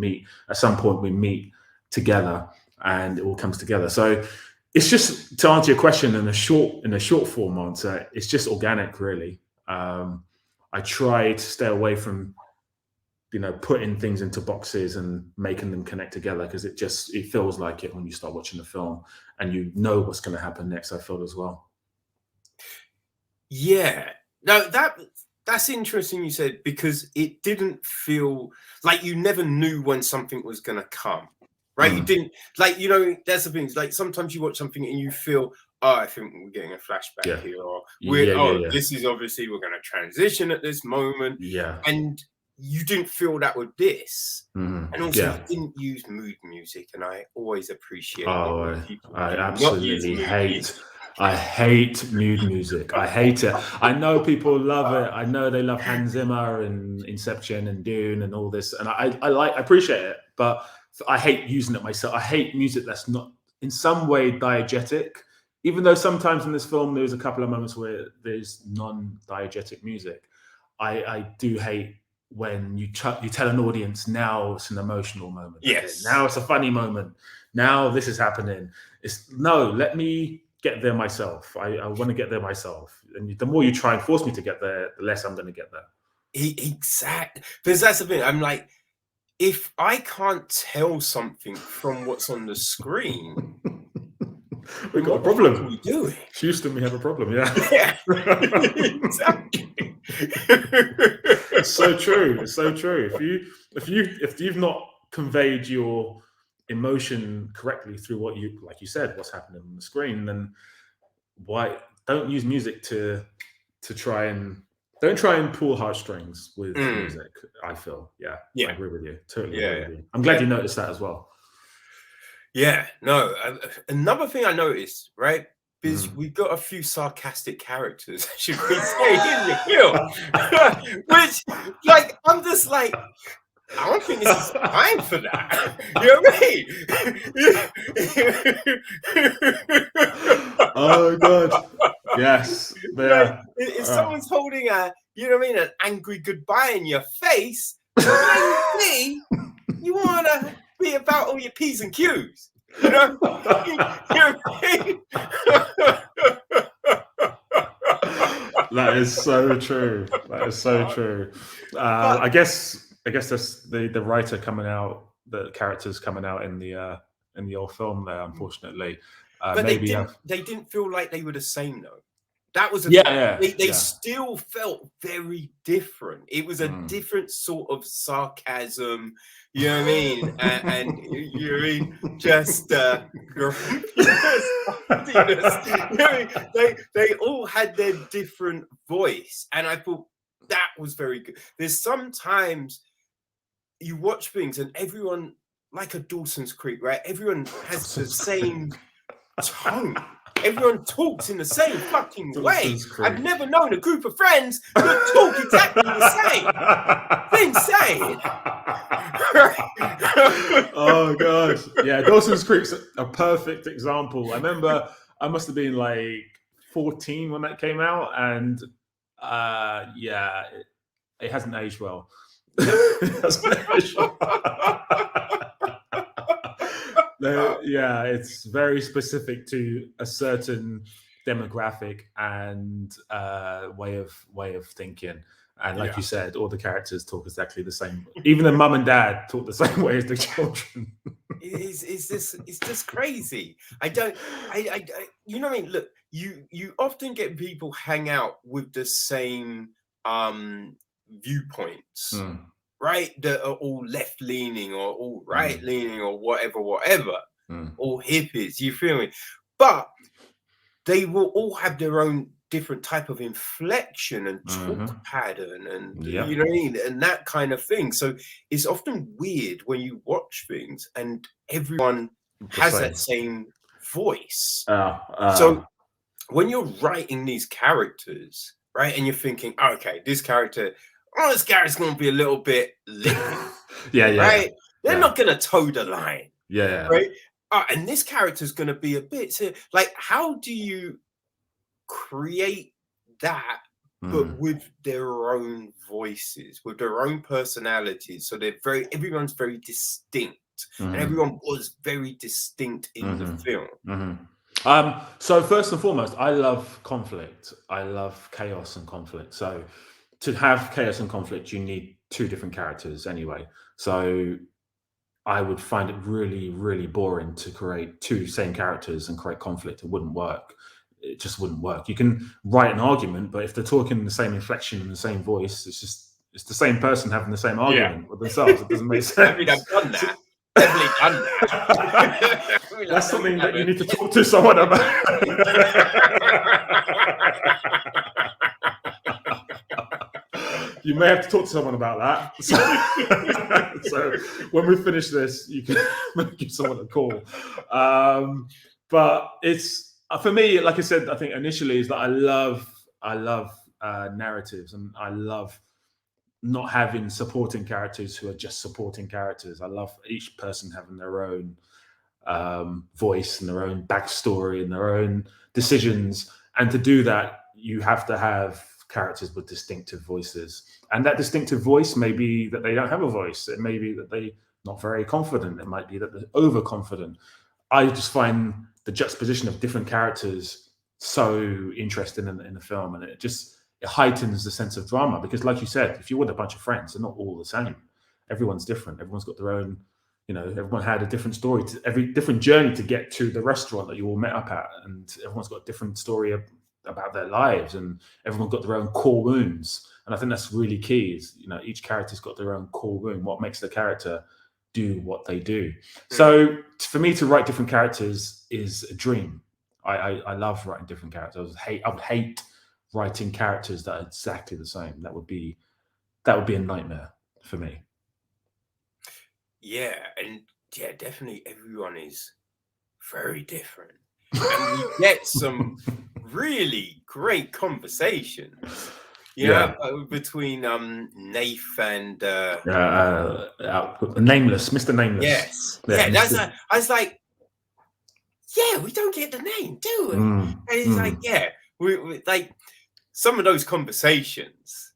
at some point we meet together and it all comes together. So it's just, to answer your question in a short form answer, it's just organic, really. I try to stay away from, putting things into boxes and making them connect together, because it feels like it when you start watching the film and you know what's going to happen next, I feel as well. Yeah. No, that's interesting you said, because it didn't feel like you never knew when something was going to come. Right. You didn't, that's the thing. Like sometimes you watch something and you feel, oh, I think we're getting a flashback here. Or this is obviously we're going to transition at this moment. Yeah. And you didn't feel that with this. And also you didn't use mood music. And I always appreciate I absolutely hate. I hate mood music. I hate it. I know people love it. I know they love Hans Zimmer and Inception and Dune and all this. And I appreciate it, but I hate using it myself. I hate music that's not in some way diegetic, even though sometimes in this film, there's a couple of moments where there's non-diegetic music. I do hate when you tell an audience, now it's an emotional moment. Yes. Okay, now it's a funny moment. Now this is happening. Let me get there myself. I want to get there myself. And the more you try and force me to get there, the less I'm going to get there. Exactly. Because that's the thing. I'm like, if I can't tell something from what's on the screen, we've got a problem. What are we doing? Houston, we have a problem. Yeah. Exactly. It's so true. It's so true. If you've not conveyed your emotion correctly through what like you said, what's happening on the screen, then why don't use music to try and pull heartstrings with music, I feel. Yeah. I agree with you. Totally agree with you. I'm glad you noticed that as well. Yeah, no. Another thing I noticed, right, is we've got a few sarcastic characters, should we say, in the film. Which, like, I'm just like, I don't think this is time for that. You know what I mean? Oh God. Yes. Yeah. Like, if someone's holding an angry goodbye in your face, maybe you want to be about all your P's and Q's. You know? That is so true. That is so true. I guess that's the writer coming out, the characters coming out in the old film there, unfortunately. But they didn't feel like they were the same though. That was they still felt very different. It was a different sort of sarcasm, you know what I mean? And you know what I mean? Just grumpiness, hardiness. You know what I mean? They all had their different voice, and I thought that was very good. There's sometimes you watch things and everyone, like a Dawson's Creek, right? Everyone has the same tone. Everyone talks in the same fucking way. I've never known a group of friends that talk exactly the same. It's insane. Oh gosh, yeah, Dawson's Creek's a perfect example. I remember I must have been like 14 when that came out, and it hasn't aged well. It's very specific to a certain demographic and way of thinking. And like you said, all the characters talk exactly the same. Even the mum and dad talk the same way as the children. It's just crazy. I you know what I mean? Look, you often get people hang out with the same viewpoints, right? That are all left leaning or all right leaning or whatever, all hippies. You feel me? But they will all have their own different type of inflection and talk pattern, and you know what I mean, and that kind of thing. So it's often weird when you watch things and everyone has that same voice. So when you're writing these characters, right, and you're thinking, okay, this character's going to be a little bit lippy, right? They're not going to toe the line, right? And this character's going to be a bit like, how do you create that, but with their own voices, with their own personalities? So everyone's very distinct, and everyone was very distinct in the film. So first and foremost, I love conflict. I love chaos and conflict. So to have chaos and conflict, you need two different characters anyway. So I would find it really, really boring to create two same characters and create conflict. It wouldn't work. It just wouldn't work. You can write an argument, but if they're talking in the same inflection and the same voice, it's the same person having the same argument with themselves. It doesn't make sense. I mean, I've done that. Definitely done that. That's something that you need to talk to someone about. You may have to talk to someone about that. So when we finish this, you can give someone a call. But it's, for me, like I said, I think initially is that I love narratives, and I love not having supporting characters who are just supporting characters. I love each person having their own voice and their own backstory and their own decisions. And to do that, you have to have characters with distinctive voices. And that distinctive voice may be that they don't have a voice. It may be that they're not very confident. It might be that they're overconfident. I just find the juxtaposition of different characters so interesting in the film, and it heightens the sense of drama, because like you said, if you're with a bunch of friends, they're not all the same. Everyone's different. Everyone's got their own, everyone had a different story, every different journey to get to the restaurant that you all met up at, and everyone's got a different story about their lives, and everyone's got their own core wounds. And I think that's really key, is each character's got their own core wound, what makes the character do what they do. So for me to write different characters is a dream. I love writing different characters. I would hate writing characters that are exactly the same. That would be a nightmare for me. Yeah, and definitely everyone is very different. And we get some really great conversations, between Nath and Nameless, Mr. Nameless. Yes, I was like, we don't get the name, do we? And it's like, we like some of those conversations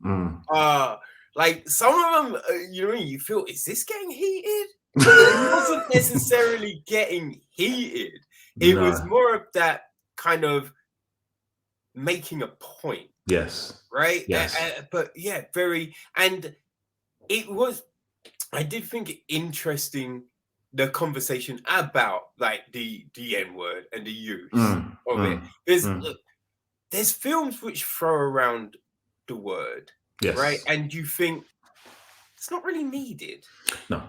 are like, some of them, you feel, is this getting heated? It wasn't necessarily getting heated. It was more of that kind of making a point. Yes. Right? Yes. But very, and it was, I did think it interesting, the conversation about like the N-word and the use of it. Because look, there's films which throw around the word, Yes. right? And you think it's not really needed. No.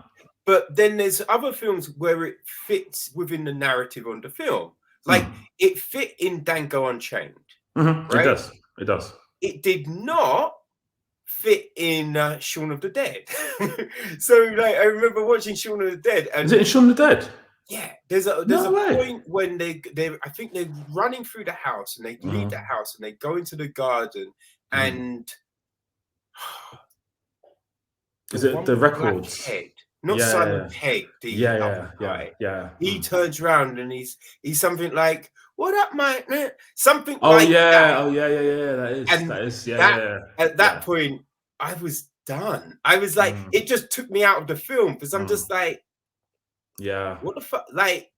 But then there's other films where it fits within the narrative on the film. Like it fit in Django Unchained. Mm-hmm. Right? It does. It does. It did not fit in Shaun of the Dead. So like I remember watching Shaun of the Dead. And is it in Shaun of the Dead? Yeah, there's a point when they I think they're running through the house and they leave the house and they go into the garden and is it the records? Head, not Simon Pegg, the other guy. Yeah. He turns around and he's something like, "What up, mate?" Something oh, like yeah. that. Oh yeah. That is. At that point, I was done. I was like, it just took me out of the film because I'm just like, yeah, what the fuck? Like,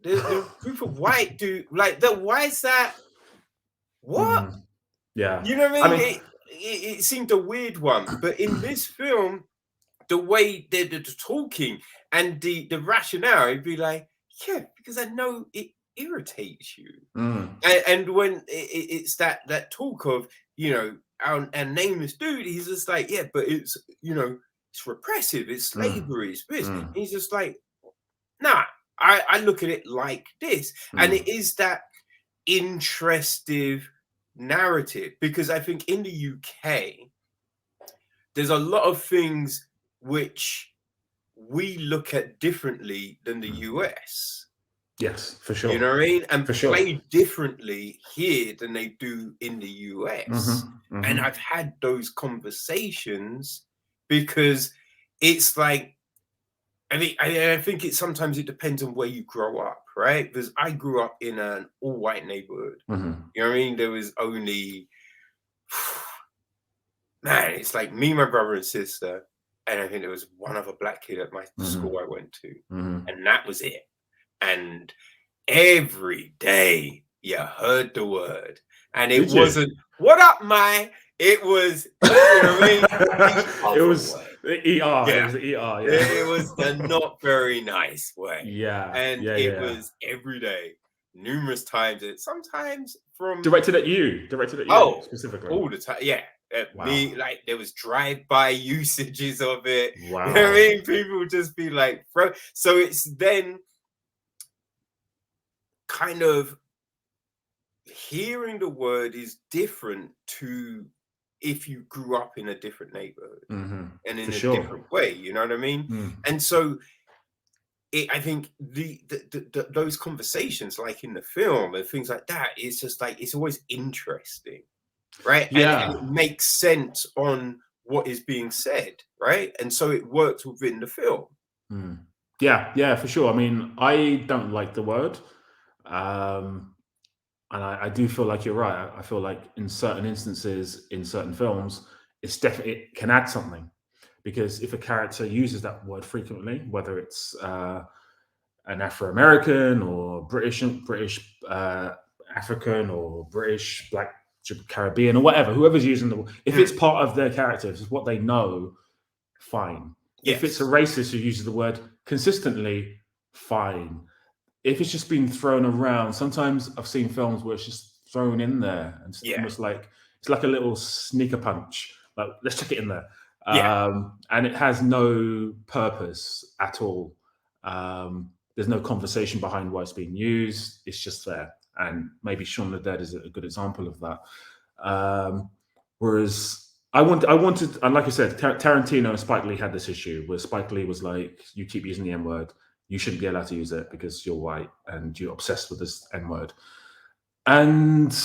the group of white dude, like, why is that? What? Yeah, you know what I mean? It seemed a weird one, but in this film, the way they're talking and the rationale, it'd be like, yeah, because I know it irritates you. And when it's that talk of, you know, our nameless dude, he's just like, yeah, but it's, you know, it's repressive, it's slavery, it's this. And he's just like, nah, I look at it like this. And it is that interesting narrative, because I think in the UK, there's a lot of things which we look at differently than the US. Yes, for sure. You know what I mean? And for play differently here than they do in the US. And I've had those conversations because it's like, I mean, I think sometimes it depends on where you grow up, right? Because I grew up in an all-white neighborhood. You know what I mean? There was only, man, it's like me, my brother and sister, and I think there was one other black kid at my school I went to, and that was it. And every day you heard the word, and it wasn't "What up, my?" It was, you know what I mean? It was the ER. Yeah. It was the ER. Yeah. It was the not very nice way. Yeah. And it was every day, numerous times. And sometimes directed at you specifically. All the time. Yeah. Wow. Me, like, there was drive-by usages of it. Wow. You know what I mean? People would just be like, bro. So it's then kind of hearing the word is different to if you grew up in a different neighborhood and in a different way, you know what I mean? And so I think those conversations, like in the film and things like that, it's just like, it's always interesting, right? Yeah. And it makes sense on what is being said, right? And so it works within the film. Yeah, for sure. I mean, I don't like the word. And I do feel like you're right. I feel like in certain instances, in certain films, it can add something. Because if a character uses that word frequently, whether it's an Afro-American or British African or British, Black, Caribbean or whatever, whoever's using the word, if it's part of their character, if it's what they know, fine. Yes. If it's a racist who uses the word consistently, fine. If it's just been thrown around, sometimes I've seen films where it's just thrown in there and it's almost like, it's like a little sneaker punch. Like, let's chuck it in there. And it has no purpose at all. There's no conversation behind why it's being used. It's just there. And maybe Shaun of the Dead is a good example of that. Whereas I wanted, and like I said, Tarantino and Spike Lee had this issue where Spike Lee was like, you keep using the N-word. You shouldn't be allowed to use it because you're white and you're obsessed with this N-word. And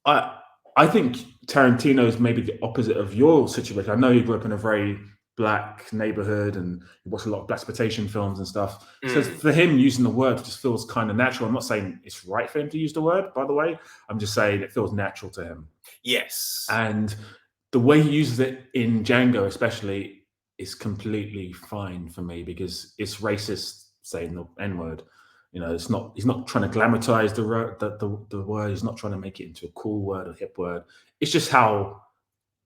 I think Tarantino is maybe the opposite of your situation. I know you grew up in a very black neighborhood and you watch a lot of blaxploitation films and stuff. So for him, using the word just feels kind of natural. I'm not saying it's right for him to use the word, by the way. I'm just saying it feels natural to him. Yes. And the way he uses it in Django, especially, is completely fine for me because it's racist saying the N-word. You know, he's not trying to glamorize the word. He's not trying to make it into a cool word or hip word. It's just how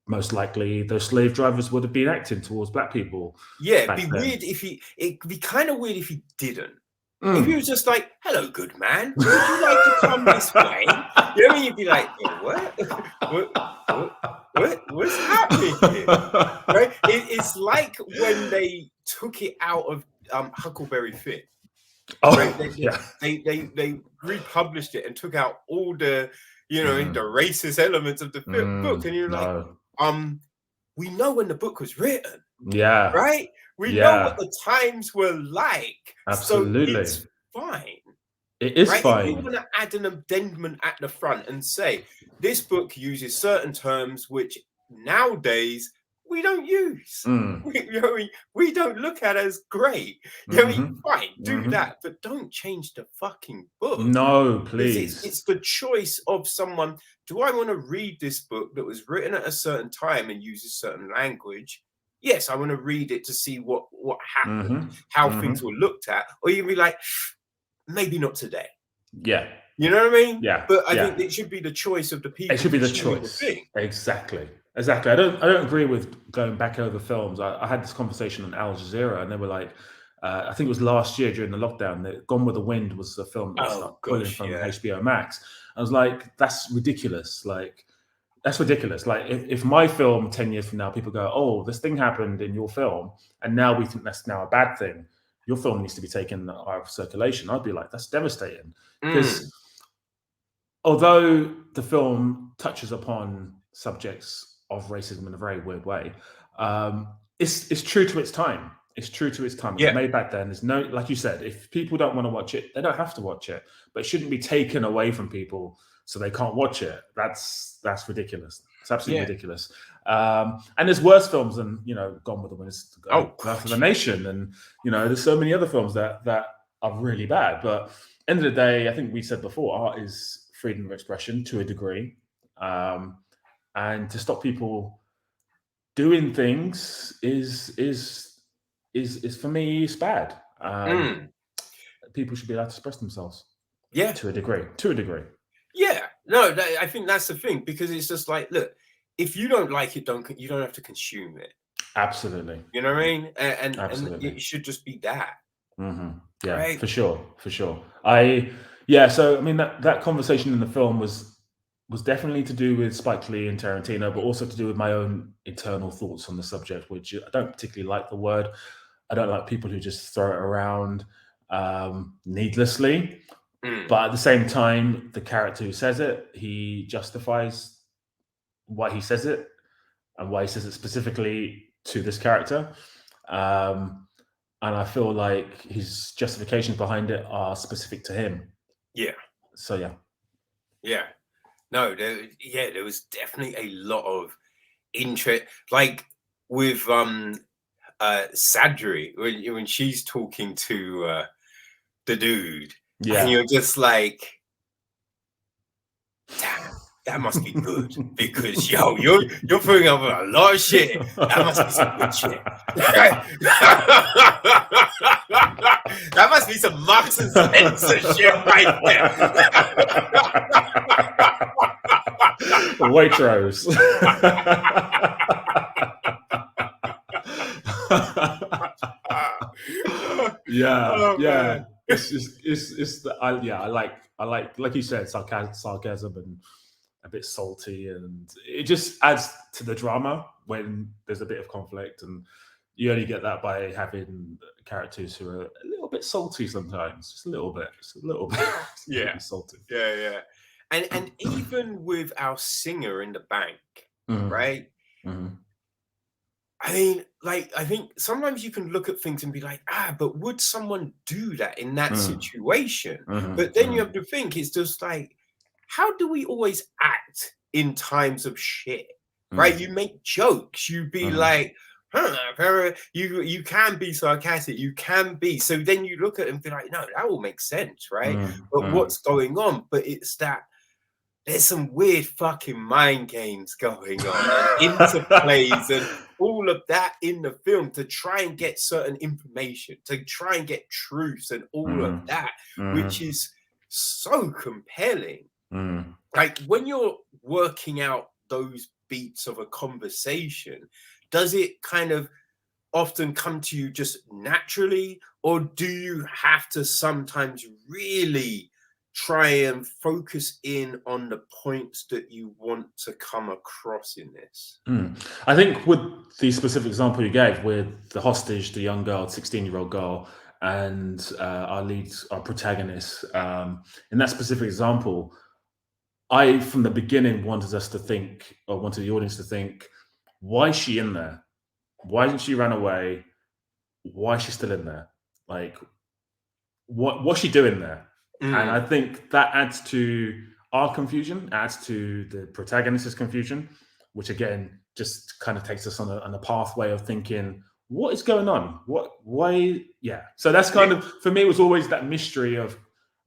most likely those slave drivers would have been acting towards black people. Yeah, it'd be weird if it'd be kind of weird if he didn't. If he was just like, "Hello, good man, would you like to come this way?" You know what I mean? You'd be like, "What? What's happening here?" Right? It's like when they took it out of Huckleberry Finn. Oh, Right? yeah. They republished it and took out all the the racist elements of the book, and you're like, No. we know when the book was written, Yeah. right? We know what Yeah. the times were like, so Absolutely. it's fine. It is Right? If you fine. want to add an addendum at the front and say this book uses certain terms which nowadays we don't use, we don't look at as great. Fine, do that, but don't change the fucking book. No, Because please. it's the choice of someone. Do I want to read this book that was written at a certain time and uses certain language? Yes, I want to read it to see what happened, how things were looked at. Or you'd be like, maybe not today. Yeah. You know what I mean? Yeah. But I think it should be the choice of the people. It should be the choice. Exactly. I don't agree with going back over films. I had this conversation on Al Jazeera, and they were like, I think it was last year during the lockdown, that Gone with the Wind was the film that was pulling from HBO Max. I was like, that's ridiculous. Like, that's ridiculous. Like, if my film 10 years from now, people go, oh, this thing happened in your film, and now we think that's now a bad thing. Your film needs to be taken out of circulation. I'd be like, that's devastating. Because although the film touches upon subjects of racism in a very weird way, it's true to its time. It's true to its time. It was made back then. There's no, like you said, if people don't want to watch it, they don't have to watch it. But it shouldn't be taken away from people so they can't watch it. That's ridiculous. It's absolutely ridiculous. And there's worse films than Gone with the Wind, Birth of a Nation, and there's so many other films that are really bad. But end of the day, I think we said before, art is freedom of expression to a degree, and to stop people doing things is for me, it's bad. People should be allowed to express themselves. Yeah, to a degree. Yeah, no, I think that's the thing, because it's just like, look, if you don't like it, you don't have to consume it. Absolutely. You know what I mean? And Absolutely. it should just be that. Yeah, right? for sure. So I mean that conversation in the film was definitely to do with Spike Lee and Tarantino, but also to do with my own internal thoughts on the subject, which I don't particularly like the word. I don't like people who just throw it around needlessly. But at the same time, the character who says it, he justifies why he says it and why he says it specifically to this character. And I feel like his justifications behind it are specific to him. Yeah. So, yeah. Yeah. No, there was definitely a lot of interest. Like with Sadri, when she's talking to the dude, and you're just like, damn, that must be good, because you're putting up with a lot of shit. That must be some good shit. That must be some Marks and Spencer shit right there. Waitrose. Yeah. Man. It's I like you said, sarcasm and a bit salty, and it just adds to the drama when there's a bit of conflict, and you only get that by having characters who are a little bit salty sometimes, just a little bit, yeah, salty. Yeah. And even with our singer in the bank, right? I mean, like, I think sometimes you can look at things and be like, but would someone do that in that situation? But then you have to think, it's just like, how do we always act in times of shit? Right? You make jokes, you be like, you can be sarcastic, you can be. So then you look at it and be like, no, that all makes sense, right? But what's going on? But it's that there's some weird fucking mind games going on, and interplays and all of that in the film to try and get certain information, to try and get truths and all of that, which is so compelling. Like when you're working out those beats of a conversation, does it kind of often come to you just naturally, or do you have to sometimes really try and focus in on the points that you want to come across in this? I think with the specific example you gave, with the hostage, the young girl, 16-year-old girl, and our protagonist, in that specific example, I, from the beginning, wanted us to think, or wanted the audience to think, why is she in there? Why didn't she run away? Why is she still in there? Like, what's she doing there? And I think that adds to our confusion, adds to the protagonist's confusion, which again just kind of takes us on a pathway of thinking, what is going on? Why? Yeah. So that's kind of, for me, it was always that mystery of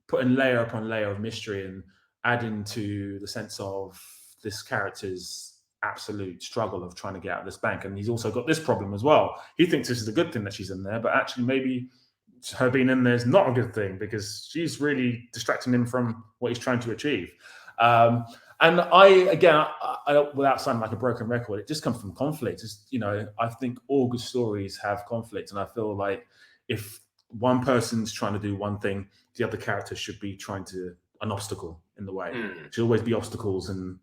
putting layer upon layer of mystery and adding to the sense of this character's absolute struggle of trying to get out of this bank. And he's also got this problem as well. He thinks this is a good thing that she's in there, but actually maybe her being in there is not a good thing because she's really distracting him from what he's trying to achieve. And without sounding like a broken record, it just comes from conflict. It's, I think all good stories have conflict, and I feel like if one person's trying to do one thing, the other character should be trying to an obstacle in the way. There should always be obstacles in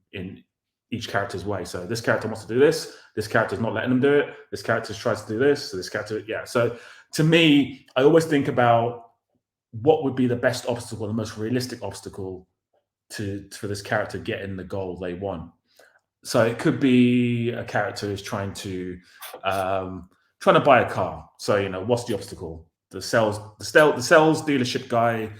each character's way. So this character wants to do this. This character's not letting them do it. This character tries to do this. So this character, yeah. So to me, I always think about what would be the best obstacle, the most realistic obstacle for this character getting the goal they want. So it could be a character who's trying to buy a car. So what's the obstacle? The sales dealership guy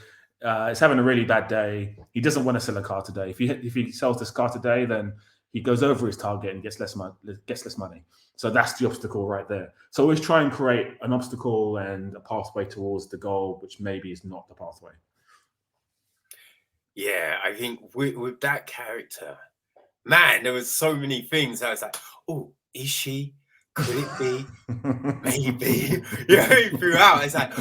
is having a really bad day. He doesn't want to sell a car today. If he sells this car today, then he goes over his target and gets less money. So that's the obstacle right there. So always try and create an obstacle and a pathway towards the goal, which maybe is not the pathway. Yeah, I think with that character, man, there was so many things. I was like, oh, is she? Could it be? Maybe. Throughout, it's like,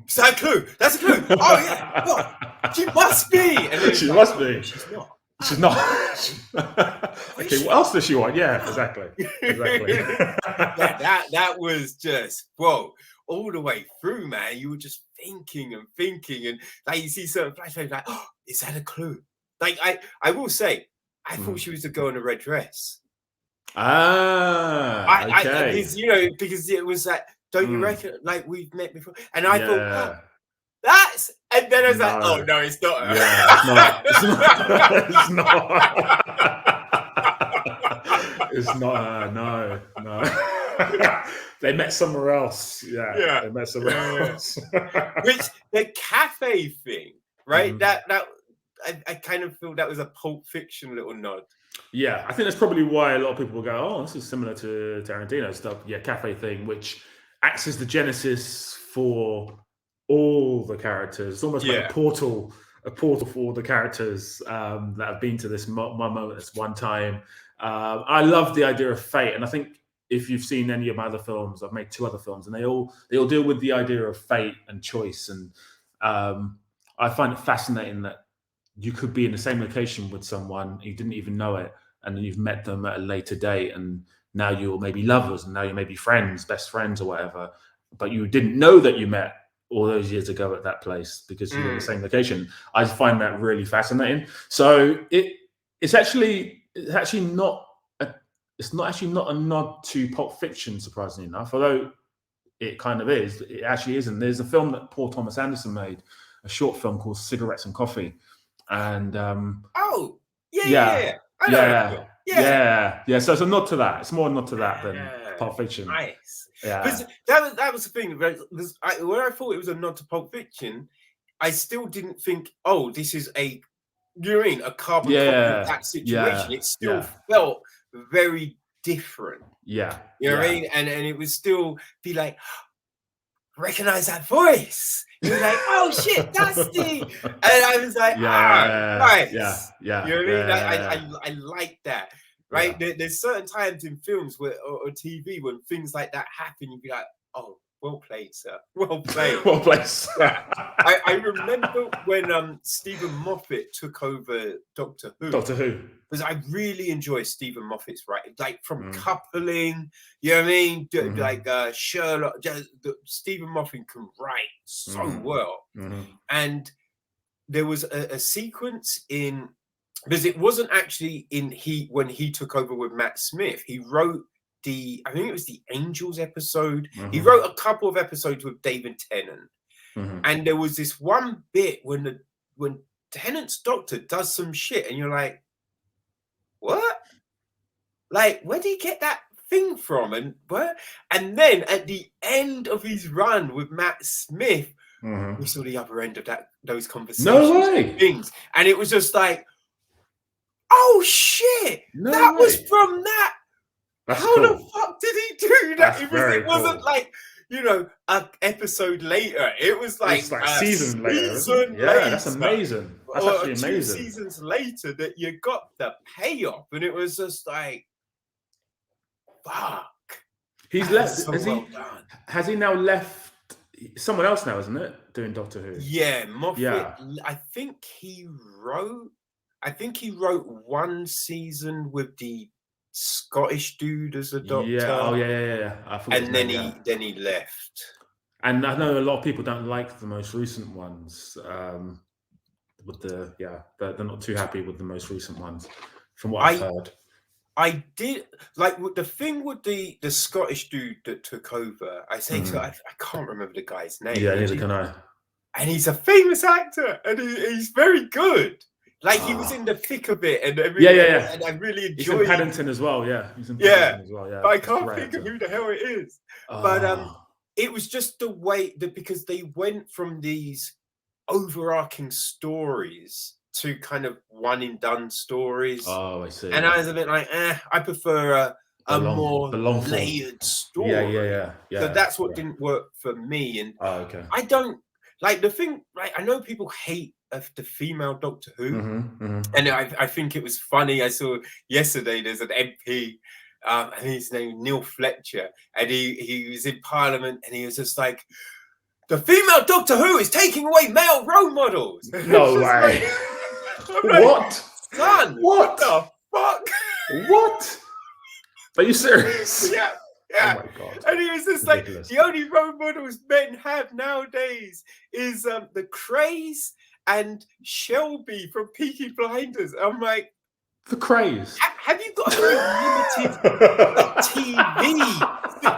is that a clue? That's a clue. Oh, yeah. What? She must be. And then she must be. She's not. She's not. Okay, what else does she want? Yeah, exactly. that was just, bro, all the way through, man. You were just thinking, and like you see certain flashbacks, like, oh, is that a clue? Like I will say, I thought she was the girl in the red dress. Okay. Because it was that. Don't you reckon? Like we've met before, and I thought. Oh, that's, and then I was like, oh no, it's not her. Yeah, it's not. It's not her. No. They met somewhere else. Yeah. They met somewhere else. Which the cafe thing, right? That I kind of feel that was a Pulp Fiction little nod. Yeah, I think that's probably why a lot of people will go, oh, this is similar to Tarantino stuff. Yeah, cafe thing, which acts as the genesis for all the characters. It's almost like a portal for all the characters that have been to this moment at one time. I love the idea of fate, and I think if you've seen any of my other films, I've made 2 other films, and they all deal with the idea of fate and choice. And I find it fascinating that you could be in the same location with someone, you didn't even know it, and then you've met them at a later date, and now you're maybe lovers, and now you may be friends, best friends or whatever, but you didn't know that you met all those years ago at that place because you're in the same location. I find that really fascinating. So it's actually not a nod to Pulp Fiction, surprisingly enough, although it kind of is. It actually isn't. There's a film that Paul Thomas Anderson made, a short film called Cigarettes and Coffee. And So it's a nod to that. It's more a nod to that than Pulp Fiction. Nice. Yeah, that was the thing. When I thought it was a nod to Pulp Fiction, I still didn't think, oh, this is a carbon copy of that situation. It still felt very different. Yeah, you know what I mean. And it would still be like, recognize that voice. You're like, oh shit, that's the. And I was like, nice. Yeah. You know what I mean? I like that. Right? There's certain times in films or TV when things like that happen, you'd be like, oh, Well played, sir. Well played. Well played. I remember when Stephen Moffat took over Doctor Who. Doctor Who. Because I really enjoy Stephen Moffat's writing, like from Coupling, you know what I mean? Like Sherlock. Stephen Moffat can write so well. And there was a sequence in, because it wasn't actually when he took over with Matt Smith. He wrote I think it was the Angels episode. He wrote a couple of episodes with David Tennant. And there was this one bit when Tennant's doctor does some shit and you're like, what? Like, where did he get that thing from? And then at the end of his run with Matt Smith, we saw the other end of those conversations. No way. Things. And it was just like, oh shit, that was from that. How the fuck did he do that? It wasn't like, you know, an episode later. It was like a season later. Yeah, that's amazing. That's actually amazing. 2 seasons later that you got the payoff, and it was just like, fuck. He's left. Has he now left? Someone else now, isn't it? Doing Doctor Who. Yeah, Moffat. Yeah. I think he wrote one season with the Scottish dude as a doctor. Yeah. I forgot. And then he left. And I know a lot of people don't like the most recent ones. They're not too happy with the most recent ones, from what I've heard. I did like the thing with the Scottish dude that took over. I can't remember the guy's name. Yeah, neither can I. And he's a famous actor, and he's very good. Like he was in the thick of it, and and I really enjoyed. He's in Paddington as well, He's in Paddington as well, But I can't think of who the hell it is. But it was just the way that, because they went from these overarching stories to kind of one and done stories. Oh, I see. And I was a bit like, I prefer a more layered story. Yeah. So that's what didn't work for me. And okay. I don't like the thing. Like, I know people hate the female Doctor Who, and I think it was funny. I saw yesterday there's an MP, and his name Neil Fletcher, and he was in Parliament, and he was just like, the female Doctor Who is taking away male role models. No way. Like, what? Son, what the fuck? What? Are you serious? Yeah. Oh my God. And he was just ridiculous. Like, the only role models men have nowadays is the Craze and Shelby from Peaky Blinders. I'm like, the Craze. Have you got a limited TV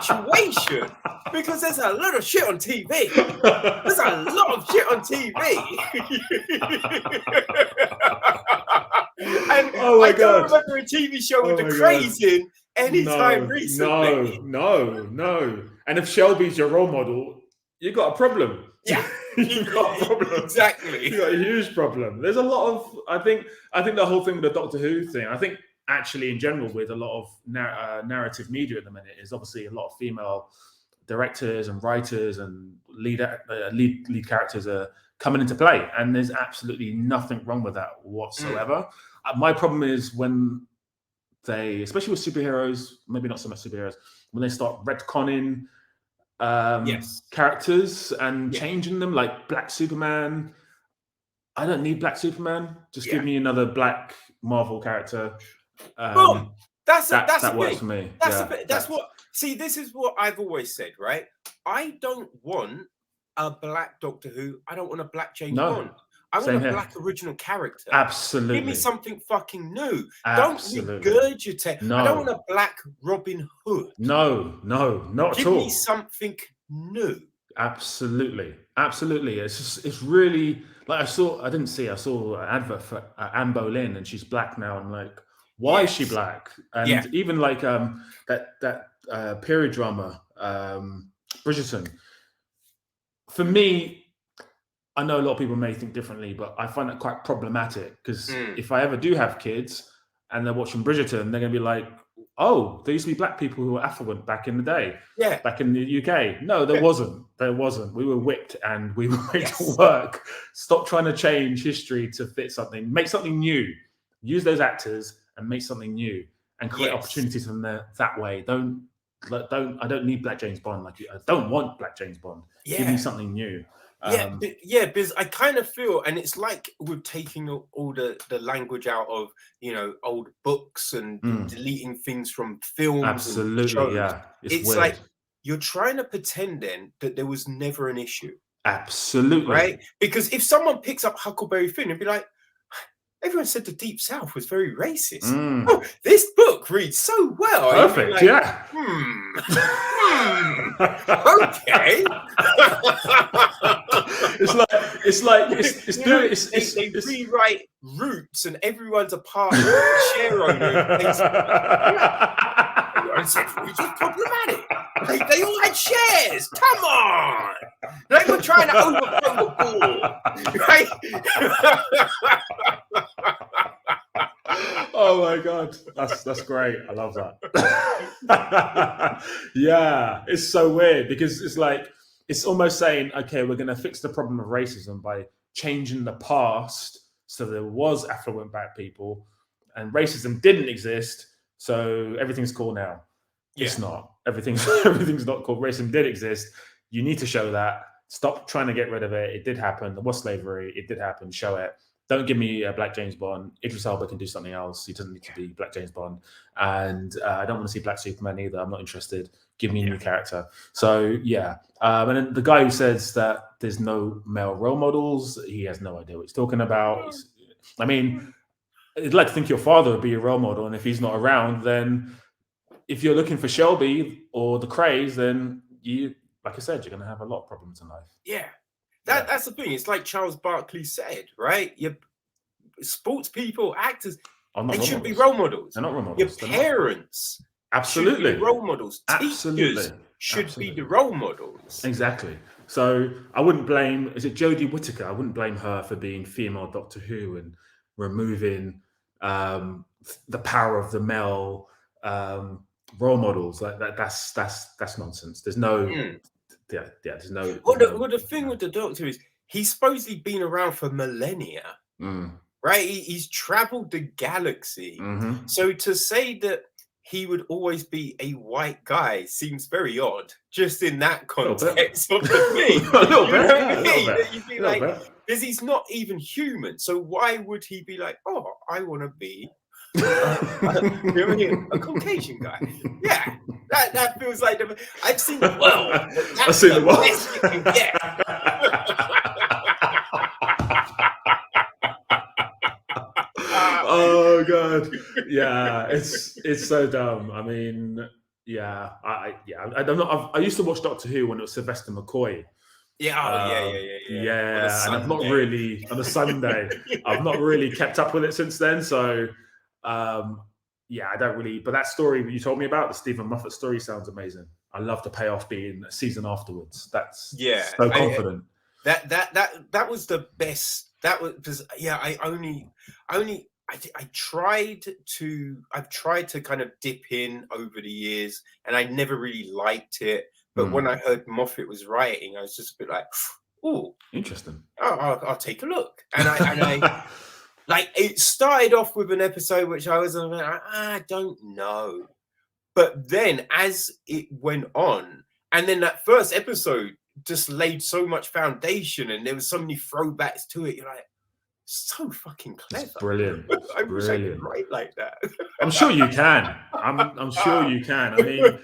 situation? Because there's a lot of shit on TV. There's a lot of shit on TV. And I don't remember a TV show with the Craze in any time recently. No. And if Shelby's your role model, you got a problem. Yeah. You got a problem. Exactly. You got a huge problem. There's a lot of, I think the whole thing with the Doctor Who thing, I think actually in general with a lot of narrative media at the minute is obviously a lot of female directors and writers and lead characters are coming into play, and there's absolutely nothing wrong with that whatsoever. My problem is when they, especially with superheroes, maybe not so much superheroes, when they start retconning characters and changing them, like Black Superman. I don't need Black Superman. Just give me another Black Marvel character. Boom. That works for me. That's what. See, this is what I've always said, right? I don't want a Black Doctor Who. I don't want a Black James Bond. I want a Black original character. Absolutely. Give me something fucking new. Absolutely. Don't regurgitate. No. I don't want a Black Robin Hood. No, not Give at all. Give me something new. Absolutely. It's really like I saw an advert for Anne Boleyn, and she's Black now. I'm like, why is she Black? And even like that period drama, Bridgerton. For me, I know a lot of people may think differently, but I find that quite problematic because if I ever do have kids and they're watching Bridgerton, they're going to be like, oh, there used to be Black people who were affluent back in the day. Yeah. Back in the UK. No, there wasn't. There wasn't. We were whipped and we were made to work. Stop trying to change history to fit something. Make something new. Use those actors and make something new and create opportunities from there that way. Don't Like, I don't need Black James Bond. Like, I don't want Black James Bond. Give me something new. Because I kind of feel, and it's like we're taking all the language out of, you know, old books and deleting things from films. Absolutely, and shows. yeah. It's weird. like you're trying to pretend then that there was never an issue. Absolutely. Right? Because if someone picks up Huckleberry Finn and be like, everyone said the Deep South was very racist. Oh, this book reads so well. Perfect, like, yeah. Okay. They rewrite Roots and everyone's a part of the share owner. Everyone said Roots was problematic. They all had shares. Come on. They were trying to overthrow the board. Right? Oh my God, that's great. I love that. Yeah, it's so weird because it's like it's almost saying, okay, we're going to fix the problem of racism by changing the past so there was affluent black people and racism didn't exist, so everything's cool now. Yeah. It's not. Everything's not cool. Racism did exist. You need to show that. Stop trying to get rid of it. It did happen. There was slavery. It did happen. Show it. Don't give me a Black James Bond. Idris Elba can do something else. He doesn't need to be Black James Bond. And I don't want to see Black Superman either. I'm not interested. Give me a new character. So, yeah. And then the guy who says that there's no male role models, he has no idea what he's talking about. I mean, I'd like to think your father would be a role model. And if he's not around, then if you're looking for Shelby or the Krays, then you, like I said, you're going to have a lot of problems in life. Yeah. That's the thing. It's like Charles Barkley said, right? Your sports people, actors, they shouldn't be role models. They're not role models. Your parents absolutely should be role models. Absolutely. Teachers should be the role models. Exactly. So I wouldn't blame, is it Jodie Whittaker? I wouldn't blame her for being female Doctor Who and removing the power of the male role models. Like that's nonsense. There's no there's no. Well, the thing with the Doctor is he's supposedly been around for millennia, right? He's traveled the galaxy. So to say that he would always be a white guy seems very odd, just in that context of the thing. You'd be like, because he's not even human. So why would he be like, oh, I want to be a Caucasian guy? Yeah, that feels like I've seen the world. I've seen the world. Oh God, yeah, it's so dumb. I mean, yeah, I used to watch Doctor Who when it was Sylvester McCoy. Yeah, and I've not really on a Sunday. I've not really kept up with it since then. So, yeah, I don't really. But that story you told me about, the Stephen Moffat story, sounds amazing. I love the payoff being a season afterwards. That's so confident. That was the best. That was because I've tried to kind of dip in over the years, and I never really liked it. But when I heard Moffat was writing, I was just a bit like, "Oh, interesting. I'll take a look." And I like it started off with an episode which I was like, I don't know, but then as it went on, and then that first episode just laid so much foundation, and there was so many throwbacks to it. You're like, so fucking clever. It's brilliant. I wish I could write like that. I'm sure you can. I'm sure you can. I mean,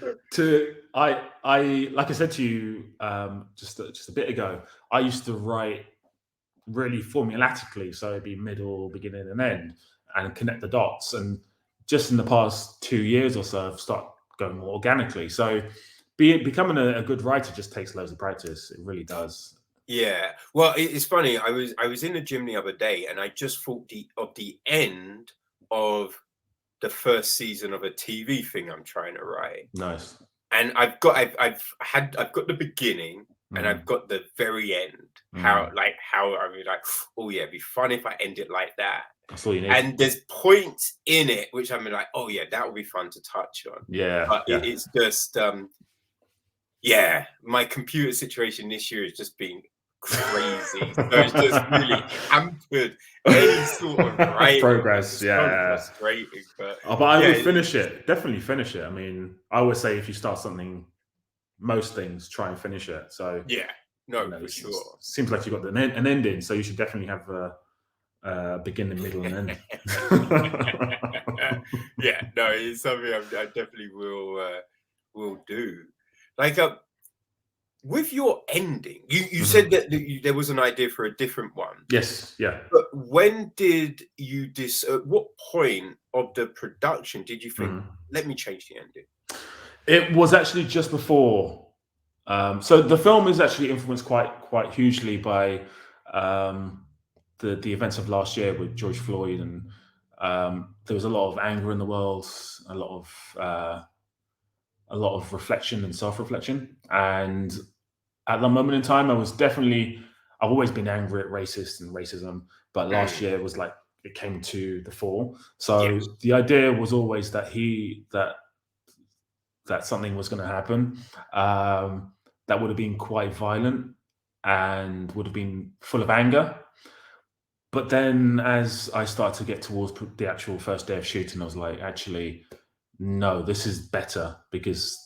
I like I said to you just a bit ago, I used to write really formulatically, so it'd be middle, beginning, and end, and connect the dots. And just in the past 2 years or so, I've started going more organically. So becoming a good writer just takes loads of practice. It really does. Yeah, well, it's funny. I was in the gym the other day, and I just thought of the end of the first season of a TV thing I'm trying to write. Nice. And I've got the beginning, and I've got the very end. How I mean, like, oh yeah, it'd be fun if I end it like that. That's all you need. And there's points in it which I'm like, oh yeah, that would be fun to touch on. Yeah, but it's just my computer situation this year has just been crazy. So it's just really hampered any sort of writing. Progress, It's so yeah. frustrating. But But I would yeah, finish it. Definitely finish it. I mean, I always say if you start something, most things try and finish it. So yeah, you no, know, for it sure. seems like you've got an ending. So you should definitely have a beginning, middle, and end. Yeah, no, it's something I definitely will do. Like, with your ending, you said that there was an idea for a different one. Yes, yeah. But when did you at what point of the production did you think, let me change the ending? It was actually just before. So the film is actually influenced quite hugely by the events of last year with George Floyd, and there was a lot of anger in the world, a lot of reflection and self-reflection. And at the moment in time, I've always been angry at racist and racism, but last year was like it came to the fore. Yes. So the idea was always that something was going to happen that would have been quite violent and would have been full of anger. But then as I started to get towards the actual first day of shooting, I was like, actually, no, this is better because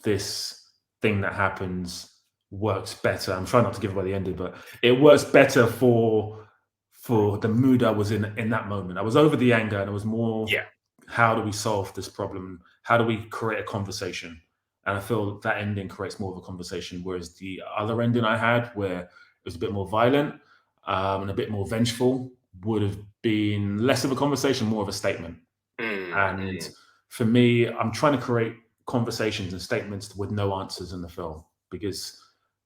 this thing that happens works better. I'm trying not to give away the ending, but it works better for the mood I was in that moment. I was over the anger and it was more, Yeah. how do we solve this problem? How do we create a conversation? And I feel that ending creates more of a conversation, whereas the other ending I had, where it was a bit more violent and a bit more vengeful, would have been less of a conversation, more of a statement. And for me, I'm trying to create conversations and statements with no answers in the film because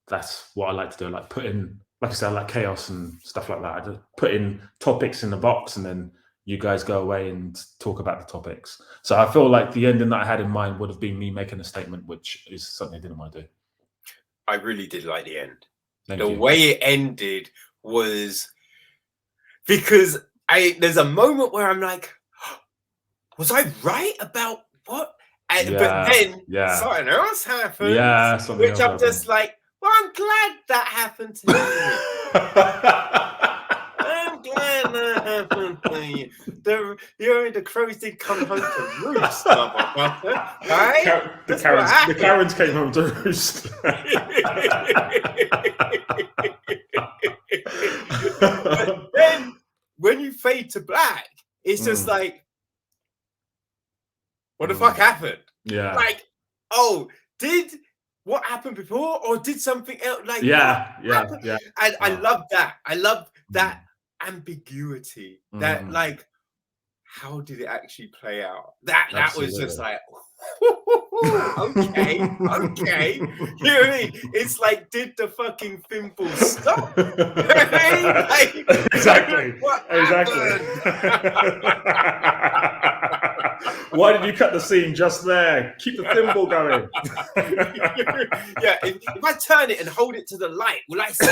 that's what I like to do. I like putting, like I said, I like chaos and stuff like that. I just put in topics in the box and then you guys go away and talk about the topics. So I feel like the ending that I had in mind would have been me making a statement, which is something I didn't want to do. I really did like the end. Thank The you. way it ended was because there's a moment where I'm like, was I right about what? But then something else happened, Yeah, something which else I'm happened. just like, well, I'm glad that happened to you. I'm glad that happened to you. The crows did come home to roost, motherfucker. Right? The Karens came home to roost. But then when you fade to black, it's just like, what the fuck happened? Yeah. Like, oh, did what happened before, or did something else? Like, yeah. And I love that. I love that ambiguity. That, like, how did it actually play out? That was just like, okay. You know what I mean? It's like, did the fucking thimble stop? Like, exactly. Why did you cut the scene just there? Keep the thimble going. Yeah, if I turn it and hold it to the light, will I see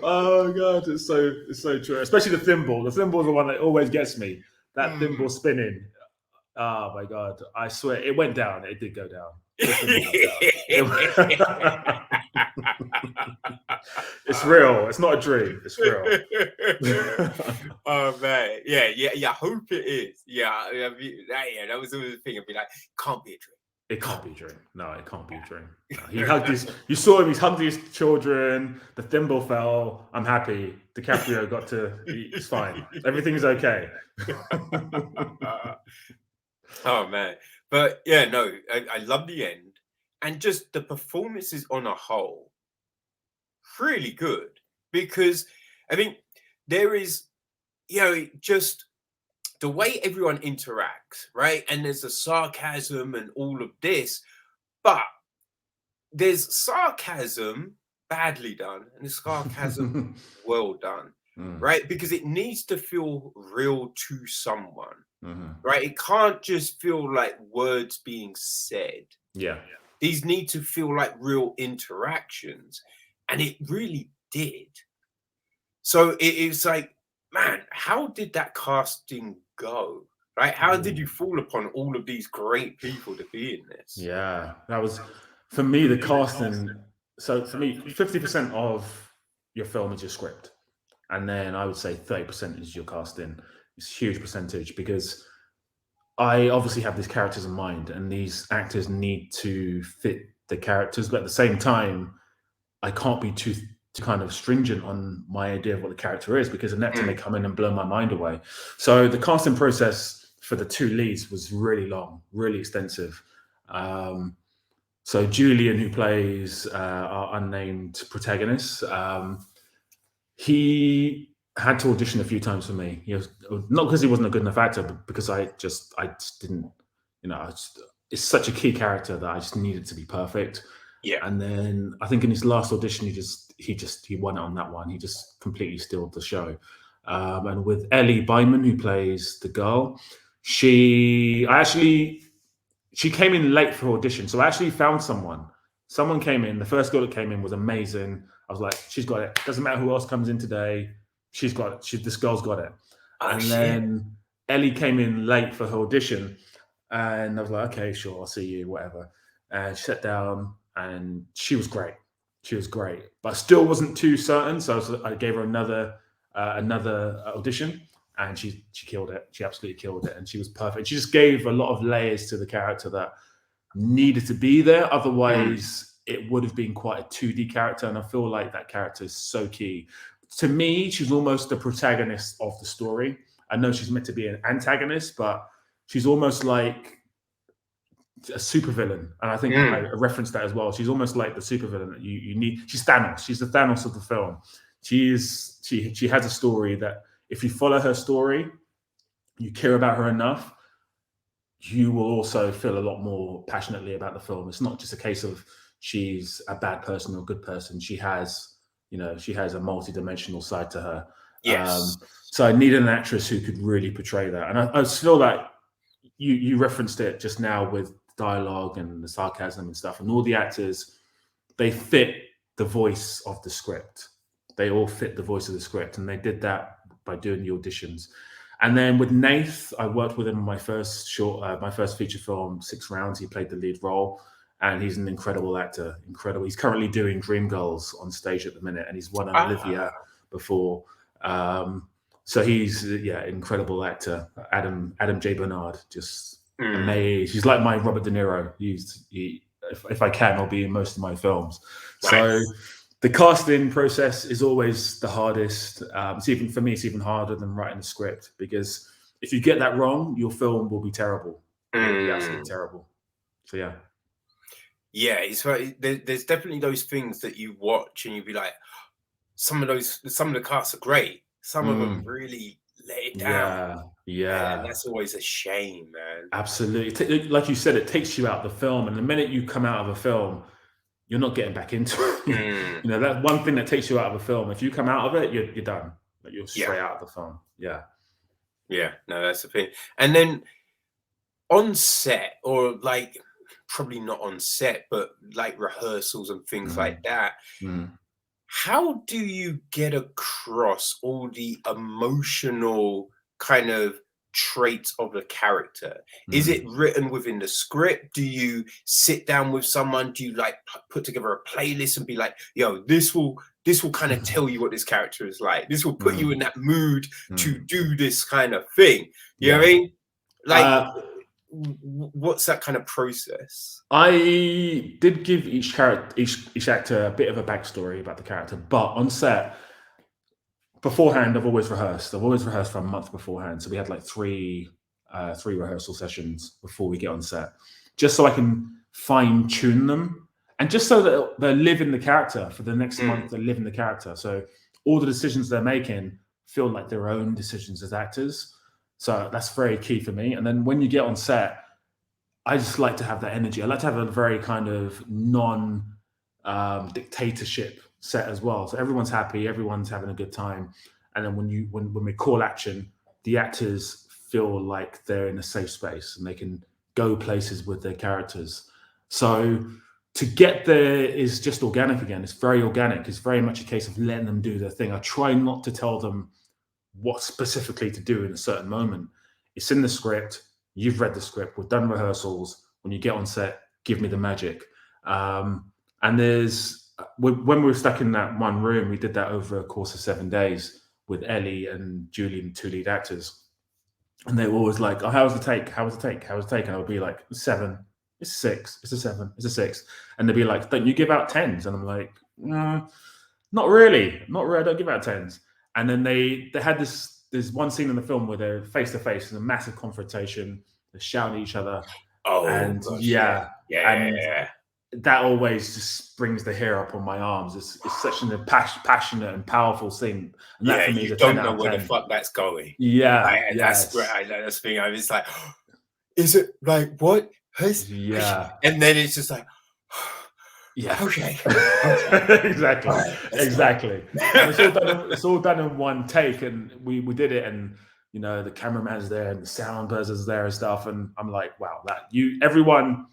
Oh god, it's so true. Especially the thimble. The thimble is the one that always gets me. That thimble spinning. Oh my god! I swear it went down. It did go down. It's real. It's not a dream. It's real. Oh man, yeah. I hope it is. Yeah, that was the thing. I'd be like, can't be a dream. It can't be a dream. No, it can't be a dream. No, he hugged his. You saw him. He's hugged his children. The thimble fell. I'm happy. DiCaprio got to. It's fine. Everything's okay. Oh man, but yeah, no, I love the end and just the performances on a whole. Really good because I think there is, just the way everyone interacts, right? And there's the sarcasm and all of this, but there's sarcasm badly done and there's sarcasm well done, right? Because it needs to feel real to someone, right? It can't just feel like words being said. Yeah. These need to feel like real interactions. And it really did. So it's like, man, how did that casting go? Right? How did you fall upon all of these great people to be in this? Yeah, that was for me the casting. So for me, 50% of your film is your script, and then I would say 30% is your casting. It's a huge percentage because I obviously have these characters in mind, and these actors need to fit the characters, but at the same time, I can't be too kind of stringent on my idea of what the character is because an actor may come in and blow my mind away. So the casting process for the two leads was really long, really extensive. So Julian, who plays our unnamed protagonist, he had to audition a few times for me. He was not because he wasn't a good enough actor, but because I just didn't, it's such a key character that I just needed to be perfect. Yeah. And then I think in his last audition, he won it on that one. He just completely stealed the show. And with Ellie Byman, who plays the girl, she came in late for audition. So I actually found someone. Someone came in. The first girl that came in was amazing. I was like, she's got it. Doesn't matter who else comes in today. She's got it. This girl's got it. Then Ellie came in late for her audition. And I was like, okay, sure, I'll see you, whatever. And she sat down and she was great. She was great, but still wasn't too certain. So I gave her another audition. And she killed it. She absolutely killed it. And she was perfect. She just gave a lot of layers to the character that needed to be there. Otherwise, it would have been quite a 2D character. And I feel like that character is so key. To me, she's almost the protagonist of the story. I know she's meant to be an antagonist, but she's almost like a supervillain. And I think I referenced that as well. She's almost like the supervillain that you need. She's Thanos. She's the Thanos of the film. She has a story that, if you follow her story, you care about her enough, you will also feel a lot more passionately about the film. It's not just a case of she's a bad person or a good person. She has a multi-dimensional side to her. Yes. So I needed an actress who could really portray that. And I feel like you referenced it just now with dialogue and the sarcasm and stuff. And all the actors, they fit the voice of the script. They all fit the voice of the script. And they did that by doing the auditions. And then with Nath, I worked with him on my first feature film, 6 Rounds. He played the lead role, and he's an incredible actor. Incredible. He's currently doing Dreamgirls on stage at the minute, and he's won an Olivia before. So he's incredible actor. Adam J. Bernard, just amazing. He's like my Robert De Niro. If I can, I'll be in most of my films. Nice. So the casting process is always the hardest. For me, it's even harder than writing the script, because if you get that wrong, your film will be terrible. It will be absolutely terrible. So yeah. Yeah, it's right. There's definitely those things that you watch and you'll be like, some of the casts are great. Some of them really let it down. Yeah. And that's always a shame, man. Absolutely. Like you said, it takes you out of the film. And the minute you come out of a film, you're not getting back into it. That one thing that takes you out of a film, if you come out of it, you're done. Like, you're straight out of the film. Yeah. Yeah, no, that's the thing. And then on set, or like probably not on set, but like rehearsals and things like that, how do you get across all the emotional kind of traits of the character? Is it written within the script? Do you sit down with someone? Do you like put together a playlist and be like, yo, this will kind of tell you what this character is like. This will put you in that mood to do this kind of thing. You know what I mean? Like, what's that kind of process? I did give each actor a bit of a backstory about the character, but on set, beforehand, I've always rehearsed. I've always rehearsed for a month beforehand. So we had like three rehearsal sessions before we get on set, just so I can fine tune them, and just so that they live in the character for the next month. They live in the character, so all the decisions they're making feel like their own decisions as actors. So that's very key for me. And then when you get on set, I just like to have that energy. I like to have a very kind of non-dictatorship set as well. So everyone's happy, everyone's having a good time. And then when we call action, the actors feel like they're in a safe space and they can go places with their characters. So to get there is just organic again. It's very organic. It's very much a case of letting them do their thing. I try not to tell them what specifically to do in a certain moment. it's in the script. You've read the script. We've done rehearsals. When you get on set, give me the magic. And there's when we were stuck in that one room, we did that over a course of 7 days with Ellie and Julian, 2 lead actors. And they were always like, "Oh, how was the take? How was the take? How was the take?" And I would be like, 7, it's 6, it's a 7, it's a 6. And they'd be like, "Don't you give out 10s?" And I'm like, "No, not really. Not really. I don't give out 10s." And then they had there's one scene in the film where they're face to face in a massive confrontation. They're shouting at each other. Oh, And gosh, yeah. yeah. That always just brings the hair up on my arms. It's such a passionate and powerful scene. And that for me is a 10 don't out know of where 10. the fuck that's going. Yeah, That's great. I know that's the thing. I was like, is it like what? Yeah. And then it's just like, yeah. Okay. exactly. Right, exactly. And it's all done in one take, and we did it, and you know the cameraman's there and the sound person's there and stuff, and I'm like, wow, everyone.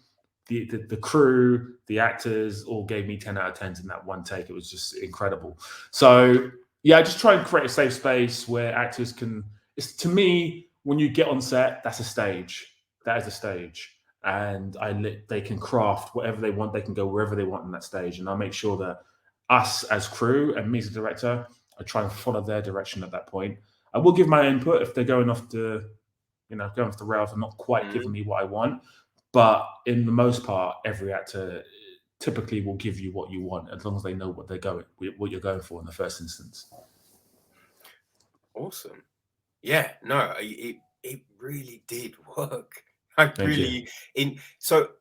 The crew, the actors all gave me 10 out of 10s in that one take. It was just incredible. So yeah, I just try and create a safe space where actors can. It's to me, when you get on set, that's a stage. That is a stage, and they can craft whatever they want. They can go wherever they want on that stage, and I make sure that us as crew and me as a director, I try and follow their direction at that point. I will give my input if they're going off the rails and not quite giving me what I want. But in the most part, every actor typically will give you what you want as long as they know what you're going for in the first instance. Awesome. Yeah, no, it really did work. So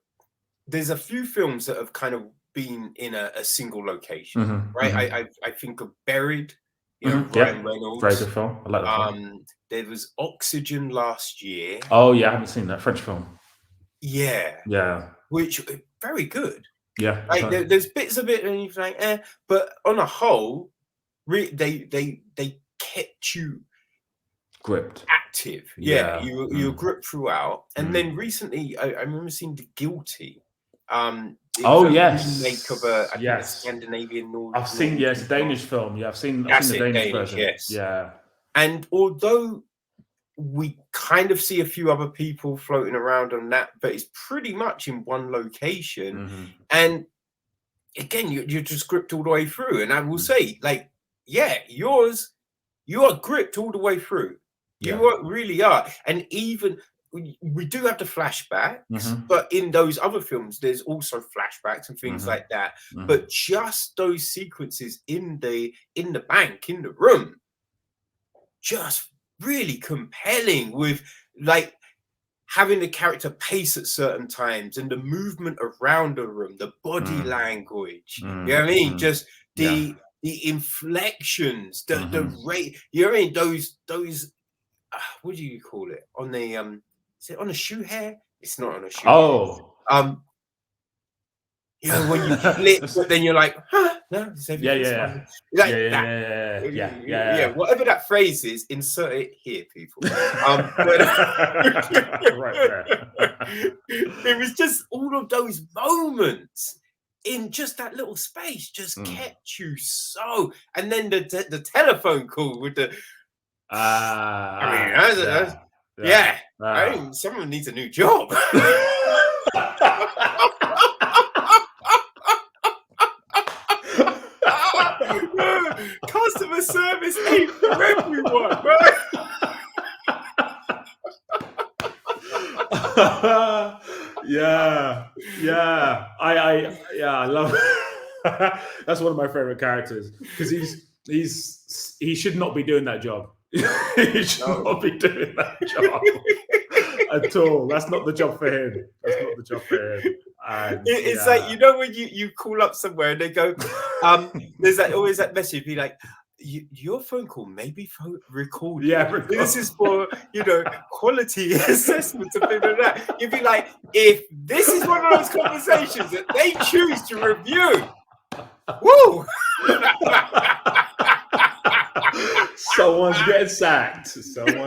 there's a few films that have kind of been in a single location, right? I think of Buried, Ryan Reynolds. Very good film. I like that film. There was Oxygen last year. Oh yeah, I haven't seen that French film. Yeah. Which very good. Yeah. Like there's bits of it and you're like, but on a whole, they kept you gripped, active. Yeah. You were gripped throughout. And then recently, I remember seeing The Guilty. Yes. Remake of a Scandinavian. I've seen. It's a Danish film. Yeah, I've seen the Danish version. Yes. Yeah. And although we kind of see a few other people floating around on that, but it's pretty much in one location. And again, you're just gripped all the way through. And I will say, like, yeah, you are gripped all the way through. You really are. And even we do have the flashbacks, but in those other films, there's also flashbacks and things like that. But just those sequences in the bank, in the room, just really compelling, with like having the character pace at certain times and the movement around the room, the body language. You know what I mean? Just the inflections, the rate. You know what I mean? Those what do you call it? On the is it on a shoe hair? It's not on a shoe hair. You know, when you flip, but then you're like, huh? No, it's everything's fine. Yeah. Whatever that phrase is, insert it here, people. Right there. It was just all of those moments in just that little space just kept you so. And then the telephone call with the. I mean, someone needs a new job. Customer service ain't for everyone, right? I love it. That's one of my favorite characters, because he should not be doing that job. He should not be doing that job at all. That's not the job for him. It's like, you know, when you call up somewhere and they go, there's always that message, be like, your phone call may be recorded. This is for, quality assessment and things like that. You'd be like, if this is one of those conversations that they choose to review, woo! Someone's getting sacked. Yeah.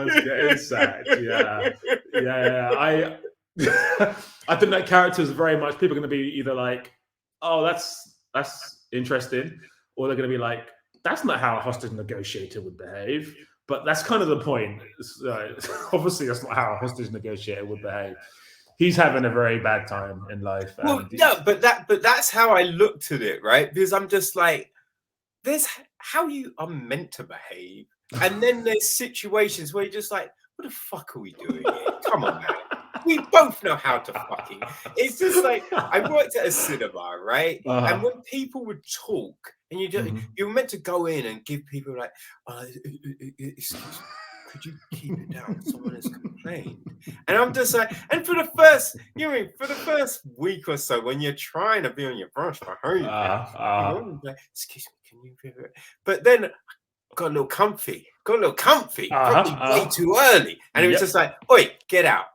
I think that character is very much, people are going to be either like, oh, that's interesting, or they're going to be like, that's not how a hostage negotiator would behave. But that's kind of the point. Obviously, that's not how a hostage negotiator would behave. He's having a very bad time in life. Well, no, but that's how I looked at it, right? Because I'm just like, there's how you are meant to behave, and then there's situations where you're just like, what the fuck are we doing here? Come on, man. We both know how to fucking. It's just like I worked at a cinema, right? And when people would talk, and you're meant to go in and give people like, excuse me, could you keep it down? Someone has complained, and I'm just like, and for the first week or so, when you're trying to be on your brush behavior, like, excuse me, can you give it? But then got a little comfy, probably way too early, and it was just like, oi, get out.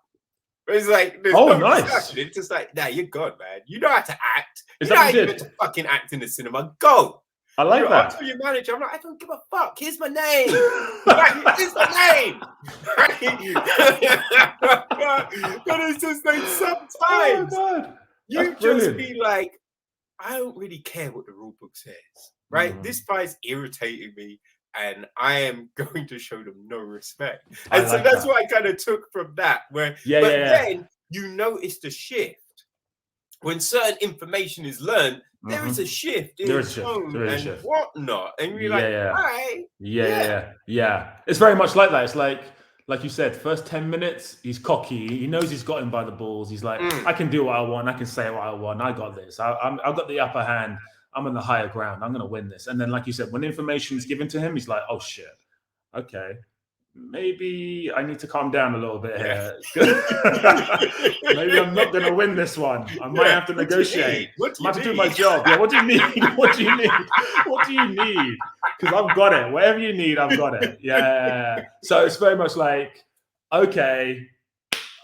It's like, there's no discussion. It's just like, nah, you're God, man. You know how to act. You know how you're meant to fucking act in the cinema. Go. I like that. I'll tell your manager, I'm like, I don't give a fuck. Here's my name. Here's my name. But it's just like sometimes you just be like, I don't really care what the rule book says, right? This guy's irritating me, and I am going to show them no respect. And so that's what I kind of took from that. Where, then you notice the shift when certain information is learned. There is a shift in tone and whatnot, and you're like, "Hi, yeah." It's very much like that. It's like you said, first 10 minutes, he's cocky. He knows he's got him by the balls. He's like, I can do what I want. I can say what I want. I got this. I've got the upper hand. I'm on the higher ground. I'm going to win this. And then, like you said, when information is given to him, he's like, oh shit, okay. Maybe I need to calm down a little bit here. Maybe I'm not going to win this one. I might have to negotiate. I have to do my job. Yeah, what do you need? What do you need? What do you need? Because I've got it. Whatever you need, I've got it. Yeah. So it's very much like, okay,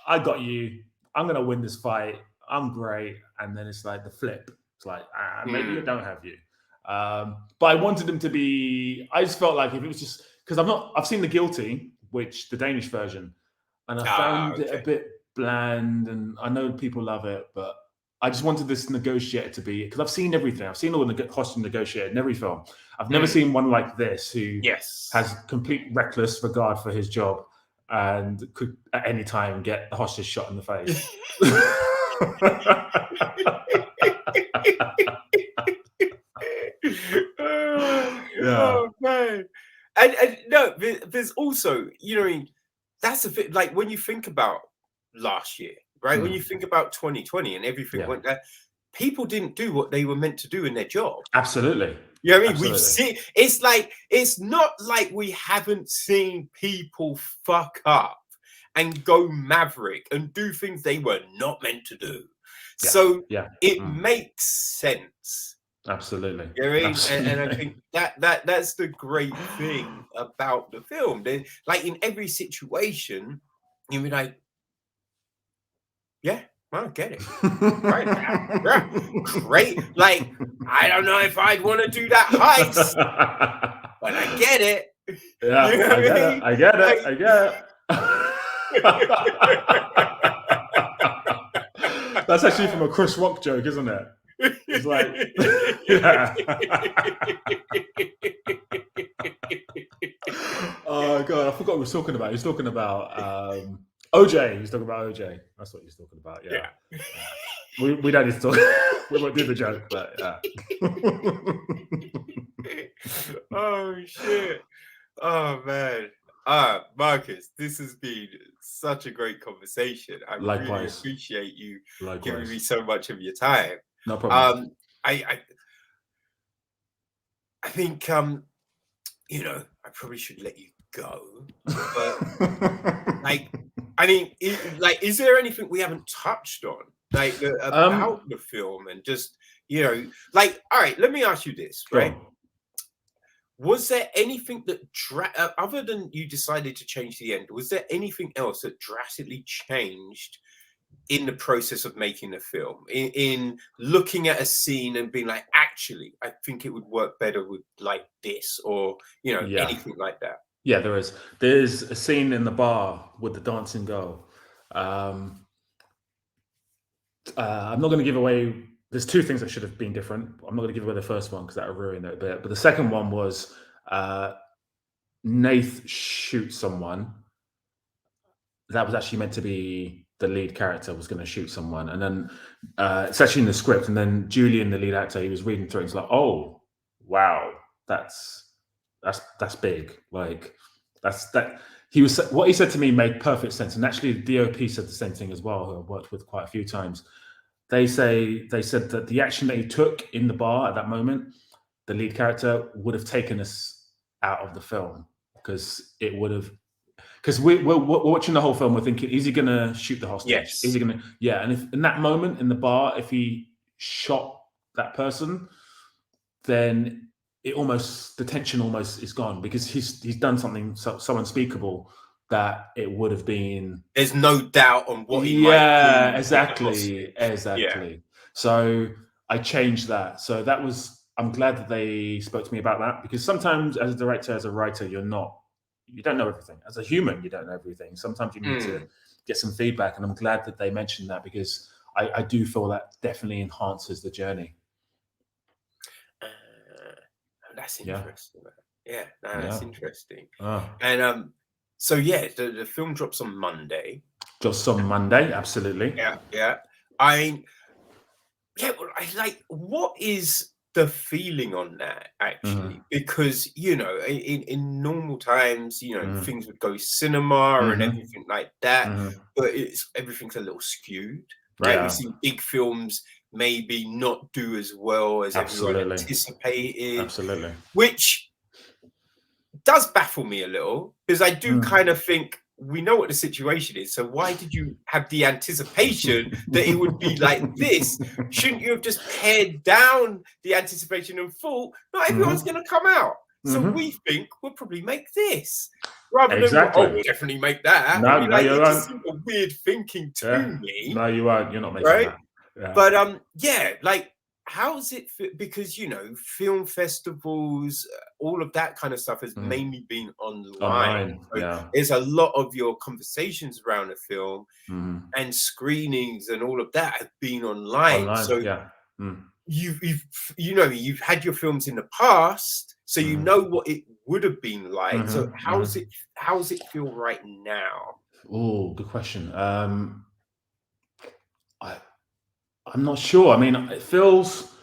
I got you. I'm going to win this fight. I'm great. And then it's like the flip. It's like, maybe I don't have you. But I wanted them to be, I just felt like if it was just, because I've seen The Guilty, which the Danish version, and I found it a bit bland, and I know people love it, but I just wanted this negotiator to be, because I've seen everything. I've seen all the hostage negotiator in every film. I've never seen one like this who has complete reckless regard for his job and could at any time get the hostage shot in the face. Oh man. And no, there's also, that's a bit like when you think about last year, right? When you think about 2020 and everything went there, people didn't do what they were meant to do in their job. Absolutely. You know what I mean? We've seen, it's not like we haven't seen people fuck up and go maverick and do things they were not meant to do. Yeah. So it makes sense. Absolutely. You know what I mean? And I think that's the great thing about the film. Like in every situation, you'll be like, yeah, I get it. Right. Yeah, great. Like, I don't know if I'd want to do that heist, but I get it. Yeah, you know I get it. I get it. That's actually from a Chris Rock joke, isn't it? It's like, oh god, I forgot what he was talking about. He's talking about OJ. He's talking about OJ. That's what he's talking about. Yeah. We don't need to talk. We won't do the joke, but oh shit. Oh man. Marcus, this has been such a great conversation. I really appreciate you giving me so much of your time. No problem. I think I probably should let you go. But is there anything we haven't touched on, about the film and just all right? Let me ask you this, right? Was there anything that other than you decided to change the end? Was there anything else that drastically changed in the process of making the film, in looking at a scene and being like, actually, I think it would work better with like this, or anything like that? Yeah, there is. There's a scene in the bar with the dancing girl. I'm not going to give away. There's two things that should have been different. I'm not going to give away the first one because that would ruin it a bit. But the second one was Nath shoots someone. That was actually meant to be the lead character was going to shoot someone, and then it's actually in the script. And then Julian, the lead actor, he was reading through it. He's like, "Oh, wow, that's big. Like that." He was what he said to me made perfect sense. And actually, the DOP said the same thing as well. Who I've worked with quite a few times. They said that the action that he took in the bar at that moment, the lead character would have taken us out of the film because it would have. Because we're watching the whole film, we're thinking, is he going to shoot the hostage? Yes. Is he going to? Yeah. And if in that moment in the bar, if he shot that person, then the tension almost is gone because he's done something so unspeakable that it would have been. There's no doubt on what he might do. Yeah, exactly. Yeah. So I changed that. So that was. I'm glad that they spoke to me about that because sometimes, as a director, as a writer, you don't know everything. As a human, you don't know everything. Sometimes you need to get some feedback, and I'm glad that they mentioned that because I do feel that definitely enhances the journey. That's interesting. Yeah, that's interesting. Oh. And so yeah, the film drops on Monday. Just on Monday, absolutely. Yeah. I like. What is the feeling on that actually? Because in normal times, things would go cinema and everything like that, but everything's a little skewed. Right, we see big films maybe not do as well as everyone anticipated. Absolutely. Which does baffle me a little because I do kind of think we know what the situation is. So why did you have the anticipation that it would be like this? Shouldn't you have just pared down the anticipation and thought, not everyone's going to come out. So we think we'll probably make this. Rather than, we'll definitely make that. No, it just seems a weird thinking to me. No, you won't. You're not making that. Yeah. But like, how's it? Because film festivals, all of that kind of stuff has mainly been online. So there's a lot of your conversations around a film and screenings and all of that have been online. So you've had your films in the past, so you know what it would have been like. So how's it feel right now? Oh, good question. I'm not sure. I mean, it feels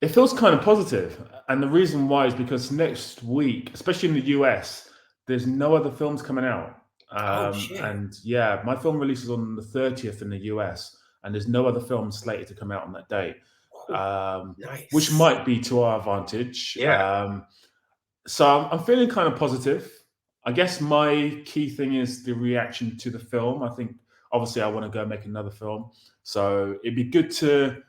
kind of positive, and the reason why is because next week, especially in the US, there's no other films coming out. And yeah, my film releases on the 30th in the US, and there's no other film slated to come out on that date, nice. Which might be to our advantage. Yeah. So I'm feeling kind of positive. I guess my key thing is the reaction to the film. I think obviously I want to go make another film, so it'd be good to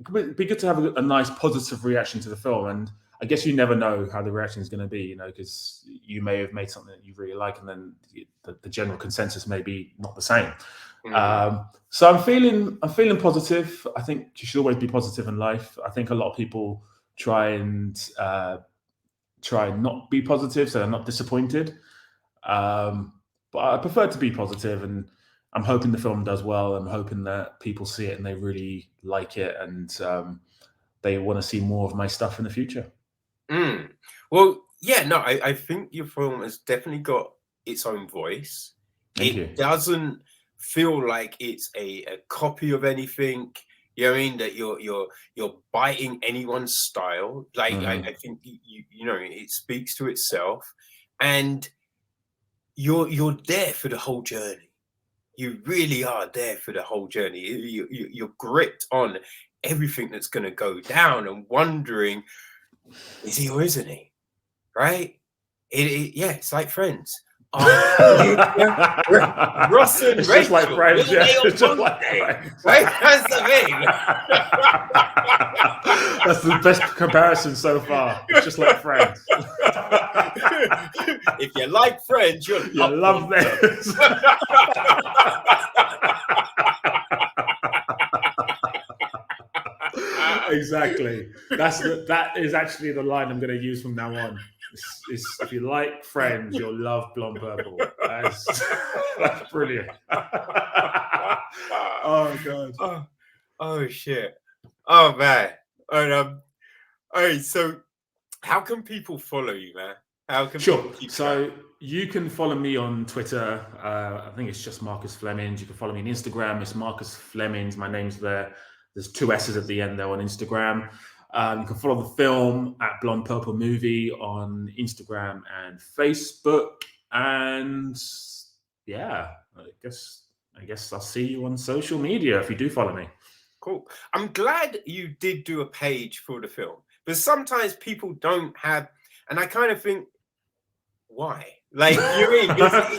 have a nice positive reaction to the film. And I guess you never know how the reaction is going to be, because you may have made something that you really like, and then the general consensus may be not the same. So I'm feeling positive. I think you should always be positive in life. I think a lot of people try not be positive, so they're not disappointed. But I prefer to be positive, and I'm hoping the film does well. I'm hoping that people see it and they really like it, and they want to see more of my stuff in the future. Well, yeah, no, I think your film has definitely got its own voice. Thank you. Doesn't feel like it's a copy of anything. You know what I mean? That you're biting anyone's style. Like I think it speaks to itself, and you're there for the whole journey. You really are there for the whole journey. You're gripped on everything that's going to go down and wondering, is he or isn't he? Right? It's like Friends. Ross and it's Rachel. Just like Friends. Yeah. It's just like Friends. Right? That's the thing. That's the best comparison so far. It's just like Friends. If you like Friends, you'll love this. Exactly. That is actually the line I'm going to use from now on. It's if you like Friends, you'll love Blonde Purple. That's brilliant. Oh god. Oh shit. Oh man. And all right. So, how can people follow you, man? How can Sure. people keep So track? you can follow me on Twitter. I think it's just Marcus Flemmings. You can follow me on Instagram. It's Marcus Flemmings. My name's there. There's 2 S's at the end there on Instagram. You can follow the film at Blonde Purple Movie on Instagram and Facebook. And yeah, I guess I'll see you on social media if you do follow me. Cool. I'm glad you did do a page for the film, but sometimes people don't have, and I kind of think, why? Like, you mean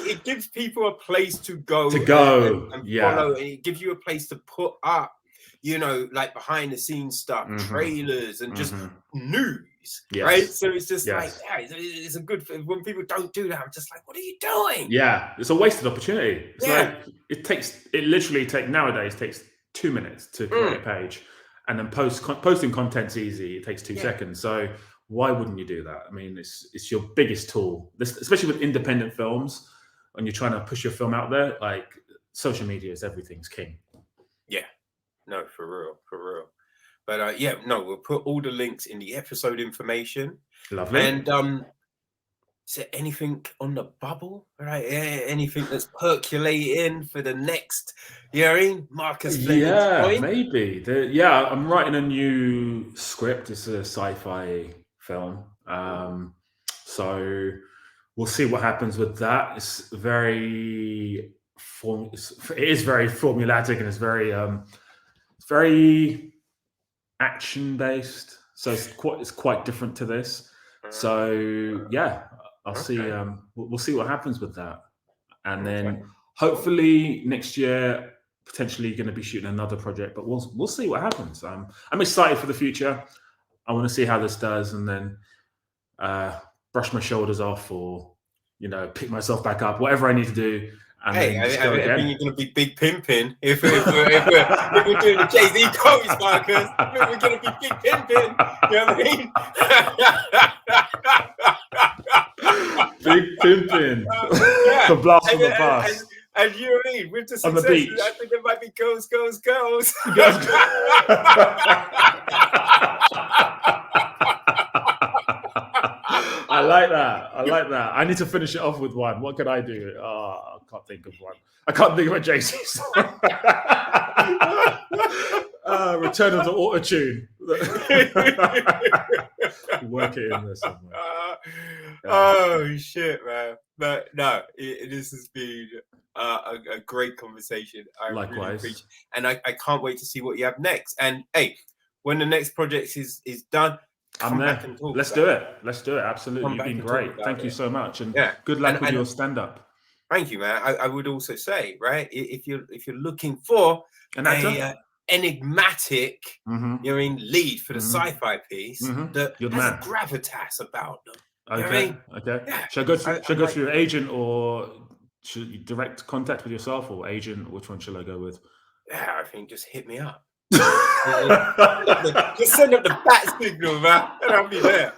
it gives people a place to go and Yeah. follow, and it gives you a place to put up, like behind the scenes stuff, trailers, and just news, right? So it's just like, yeah, it's a good, when people don't do that, I'm just like, what are you doing? Yeah, it's a wasted opportunity. It's like it literally nowadays takes 2 minutes to create a page, and then posting content's easy. It takes 2 seconds. So why wouldn't you do that? I mean, it's your biggest tool, especially with independent films. When you're trying to push your film out there, like social media is everything's king. Yeah, no, for real. But we'll put all the links in the episode information. Lovely. And is there anything on the bubble, right? Anything that's percolating for the next, Marcus Flemmings point? Maybe. I'm writing a new script. It's a sci-fi film. So we'll see what happens with that. It's very formulatic, and it's very action based. So it's quite different to this. So yeah, I'll see. We'll see what happens with that, and then hopefully next year, potentially going to be shooting another project. But we'll see what happens. I'm excited for the future. I want to see how this does, and then brush my shoulders off, or pick myself back up, whatever I need to do. And I think you're going to be big pimping if we're doing the Jay-Z quotes, Marcus. I think we're going to be big pimping. You know what I mean? Big pimping. The blast from the bus. And you know what I mean? With the success, on the beach. I think there might be girls. I like that. I need to finish it off with one. What can I do? I can't think of one. I can't think of a Jay-Z song. Return of the Auto-Tune. Work it in there somewhere. Oh shit, man! But no, this has been a great conversation. I Likewise. really appreciate, and I can't wait to see what you have next. And hey, when the next project is done, I'm there. Let's do it. Absolutely. You've been great. Thank you so much. And good luck with your stand-up. Thank you, man. I would also say, right, if you're looking for an actor, enigmatic, lead for the sci-fi piece that has a gravitas about them. Okay. Yeah. Should I go through your agent, or should you direct contact with yourself, or agent? Which one should I go with? Yeah, I think just hit me up. Just send up the bat signal, man, and I'll be there.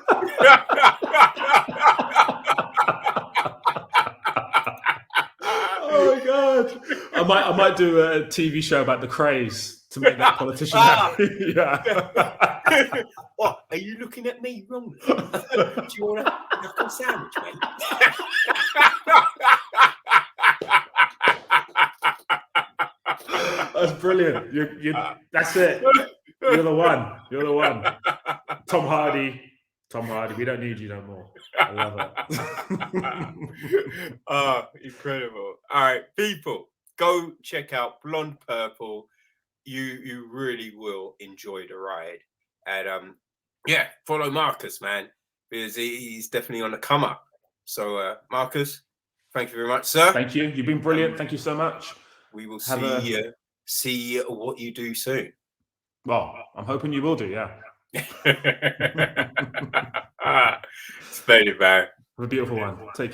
Oh my god! I might do a TV show about the craze to make that politician happy. Yeah. What? Are you looking at me wrongly? Do you want a knuckle sandwich, mate? That's brilliant. That's it. You're the one. Tom Hardy. We don't need you no more. I love it. Oh, incredible. All right, people, go check out Blonde Purple. You really will enjoy the ride. And follow Marcus, man, because he's definitely on the come up. So Marcus, thank you very much, sir. Thank you. You've been brilliant. Thank you so much. We will see what you do soon. Well, I'm hoping you will do, yeah. Splendid, man. Have a beautiful one. Take care.